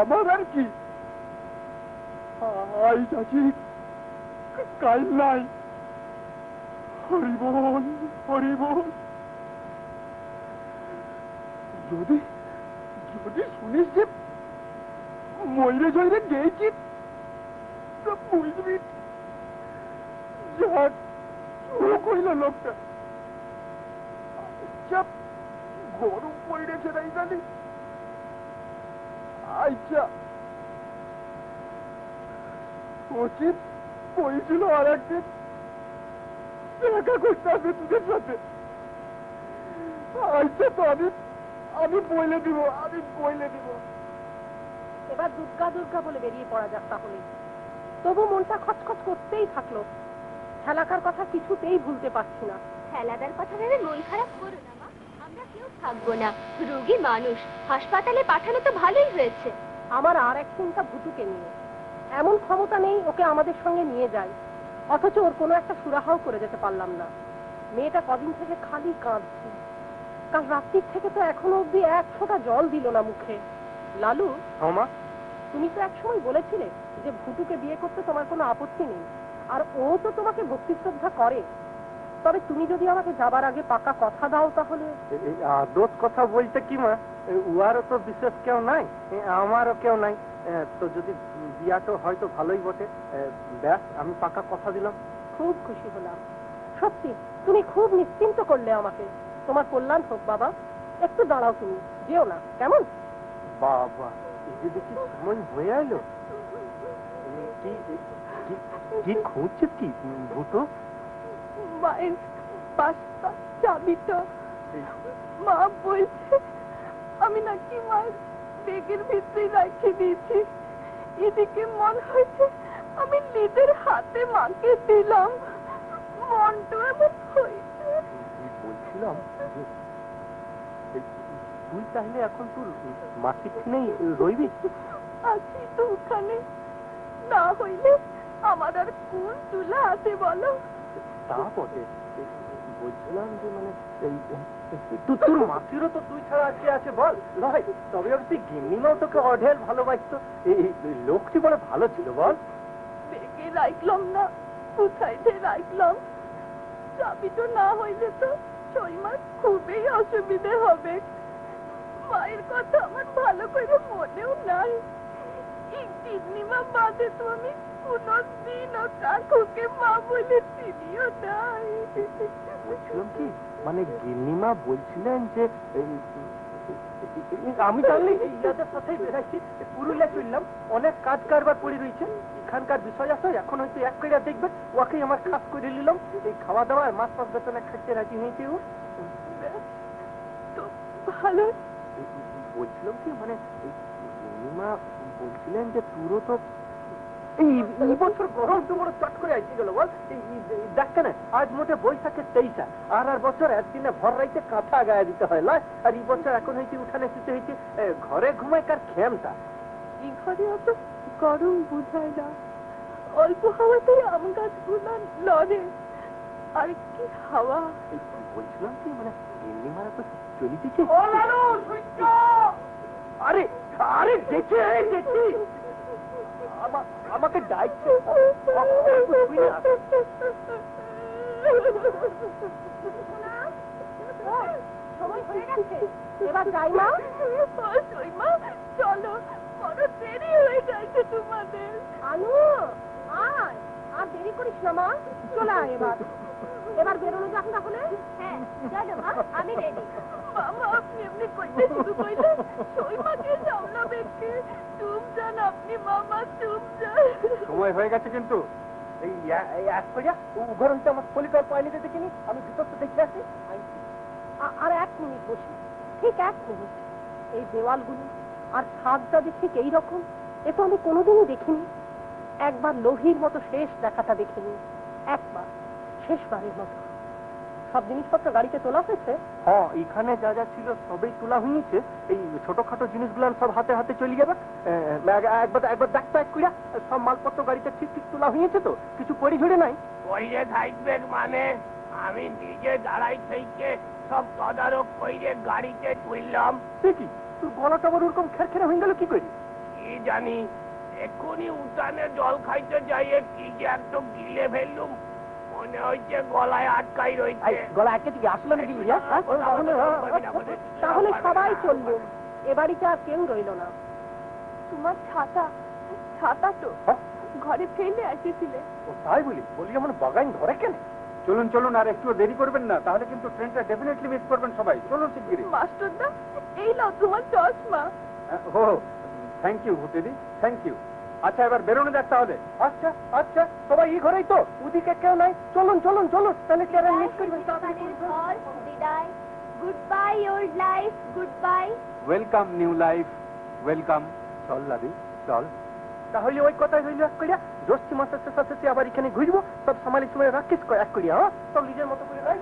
আমার আর কি, আই চাচি কাল নাই। হরিবল হরিবল। যদি যদি শুনিস যে ময়ূরে জয়রে গেছি, তো বুঝবি যা কইল লোকটা। চাপ গরম পড়েছে না জানি। আচ্ছা উচিত বলছিল আর একদিন দেখা করতে আসবে তোদের সাথে। আচ্ছা তো আমি বলে দিব, আমি বলে দিব। এবার দুর্গা দুর্গা বলে বেরিয়ে পড়া যাক তাহলে। তবু মনটা খচখচ করতেই থাকলো, খেলাকার কথা কিছুতেই ভুলতে পারছি না। খেলাদার কথা ভেবে মন খারাপ করো না মা, আমরা কেউ থাকবো না। রোগী মানুষ, হাসপাতালে পাঠানো তো ভালোই হয়েছে। আমার আর এক চিন্তা ভুতুকে নিয়ে। এমন ক্ষমতা নেই ওকে আমাদের সঙ্গে নিয়ে যাই, অথচ ওর কোনো একটা সুরাহাও করে যেতে পারলাম না। মেয়েটা কদিন থেকে খালি কাঁদছে। কাল রাত্রির থেকে তো এখনো অব্দি 1 ফোঁটা জল দিল না মুখে। লালু, তুমি তো একসময় বলেছিলে যে ভুতুকে বিয়ে করতে তোমার কোনো আপত্তি নেই। আর ও তো তোমাকে ভক্তি শ্রদ্ধা করে। তবে তুমি যদি আমাকে যাবার আগে পাকা কথা দাও তাহলে। আদত কথা বলতে কি মা, উয়ারও তো বিশেষ কেউ নাই, আমারও কেউ নাই, তো যদি বিয়াটো হয়তো ভালোই বটে। ব্যাস, আমি পাকা কথা দিলাম। খুব খুশি হলাম, সত্যি তুমি খুব নিশ্চিন্ত করলে আমাকে। তোমার কল্যাণ হোক বাবা। একটু দাঁড়াও, তুমি যেও না, কেমন? বাবা, এই যে দেখি সময় হয়ে এলো। কি খুঁজছিস কি ভূতো? মায়ের পাশটা চাবিটা। মা বলছে আমি নাকি মায়ের বেগের ভিতরে রেখে দিয়েছি। এদিকে মন হয়েছে আমি নিজের হাতে মাকে দিলাম। মনটা এমন হয়েছে। বলছিলাম তুই তাহলে এখন তোর মাসিক নেই রইবি? আছি তো ওখানে, না হইলে আমার আর কোন চুলা আছে বলো? তা বটে। বলছিলাম যে মানে তোর মাসিরও তো তুই ছাড়া আছে আছে বল নয়? তবে অবশ্যই গিন্নিমাও তোকে অঢেল ভালোবাসতো। এই লোকটি বড় ভালো ছিল বল। বেগে রাখলাম না, কোথায় যে রাখলাম। চাবি তো না হইলে তো ছয়মাস খুবই অসুবিধে হবে। মায়ের কথা আমার ভালো করে মনেও নাই। এই গিন্নিমা বাদে তো আমি কোনদিনও কাকুকে মা বলে চিনিও নাই। বলছিলাম কি মানে গিন্নিমা বলছিলেন যে আমি জানলে ইয়াদের সাথেই বেরাইছি, পুরুলিয়া চললাম, অনেক কাজ কারবার পড়ে রয়েছে, এখানকার বিষয় আছে, এখন হয়তো এক করে দেখবে, ওকেই আমার খাস করে নিলাম। এই খাওয়া দাওয়া মাস মাস বেতনে খাইতে রাজি হয়েছে ও। তো ভালো। বলছিলাম কি মানে গিন্নিমা বলছিলেন যে তোরও তো এই বছর গরম তো বড় চট করে আসে গেল বল। দেখতে না আজ মোটে বৈশাখের 23, আর বছর একদিনে ভর রাইতে কাঁথা গায়ে দিতে হয় লয়। আর এই বছর এখন হয়েছে উঠানে শুতে হয়েছে ঘরে ঘুমাই কার খেমটা। এই ঘরে অত গরম বুঝায় না, অল্প হাওয়াতেই আম গাছগুলো লড়ে। আর কি হাওয়া। বলছিলাম কি মানে গিন্নিমারা তো চলিতেছে। আরে আরে দেখি দেখি আমাকে ডাকছে। সময় হয়ে গেছে, এবার যাই মা। চলো, বড় দেরি হয়ে যাচ্ছে তোমাদের। আনু আয়, আর দেরি করিস না মা, চলে আয় এবার। এবার বেরোনো যাক তাহলে। হ্যাঁ চলো মা, আমি রেডি। মামা আপনি এমনি করতে শুরু করলে সইমাকে সামলাবে কে? চুপ যান আপনি মামা, চুপ যান। সময় হয়ে গেছে কিন্তু এই এক করিয়া ঘর হইতে আমার পলিকার পাইনি দেখিনি, আমি ভিতর তো দেখে আসি। আর 1 মিনিট বসি, ঠিক 1 মিনিট। এই দেওয়ালগুলো আর ছাদটা যে ঠিক এইরকম, এ তো আমি কোনোদিনই দেখিনি। একবার লোহির মতো শেষ দেখাটা দেখিনি, একবার, শেষবারের মতো। সব জিনিসপত্র গাড়িতে তোলা হয়েছে? হ্যাঁ, এখানে যা যা ছিল সবই তোলা হয়েছে। এই ছোটখাটো জিনিসগুলো সব হাতে হাতে চলে যাবে। একবার দেখতে এক কইরা সব মালপত্র গাড়িতে ঠিক ঠিক তোলা হয়েছে তো, কিছু পড়ি ঝুড়ে নাই। কইরে থাকবে মানে আমি নিজে দাঁড়াই থেকে সব তদারক কইরে গাড়িতে তুললাম। দেখি তোর গলাটা আবার ওরকম খেরখেরে হয়ে গেল কি করি? কি জানি এক্ষুনি উঠানে জল খাইতে যাইয়ে কি যে একটু গিলে ফেললুম, মনে হচ্ছে গলায় আটকাই রয়েছে। গলা আটকে থেকে আসলো নাকি? তাহলে সবাই চললুম, এ বাড়িতে আর কেউ রইল না। তোমার ছাতা, ছাতা তো ঘরে ফেলে এসেছিলে। তাই বলি আমার বাগান ধরে কেন? চলুন চলুন, আর একটু দেরি করবেন না, তাহলে কিন্তু ট্রেনটা ডেফিনেটলি মিস করবেন সবাই। চলুন শিগগিরই। মাস্টারদা এই নাও তোমার চশমা। ও থ্যাংক ইউ ভূতেদি, থ্যাংক ইউ। আচ্ছা এবার বেরোনো যাক তাহলে। আচ্ছা আচ্ছা, সবাই এই ঘরেই তো, ওদিকে কেউ নাই। চলুন চলুন চলুন, তাহলে কি আর মিস করবেন? বিদায়, good bye old life, good bye. Welcome new life, welcome. চল লাদি চল। তাহলে ওই কথাই রইল এক করিয়া, জ্যৈষ্ঠ মাসের শেষে আবার এখানে ঘুরবো, সব সামালি সময় রাখিস এক করিয়া। হ্যাঁ, সব নিজের মতো করে রাখ।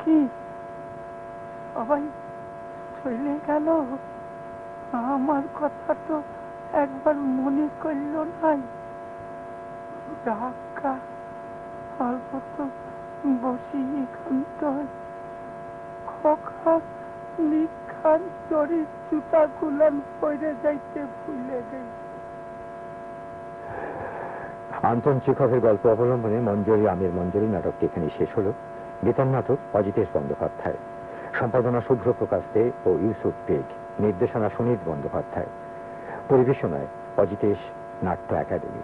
কি সবাই চলে গেল? আমার কথা তো একবার মনে করল নাই ডাক্কা অল্প তো বসি এখান্ত খোকা নিখান চরির জুতা গুলান পরে যাইতে ভুলে গেল। আন্তন চেখভের গল্প অবলম্বনে মঞ্জরি আমির মঞ্জরি নাটকটি এখানে শেষ হল। গীতার নাটক অজিতেশ বন্দ্যোপাধ্যায়, সম্পাদনা শুভ্র প্রকাশ দে ও ইউসুফ বেগ, নির্দেশনা সুনীত বন্দ্যোপাধ্যায়, পরিবেশনায় অজিতেশ নাট্য একাডেমি।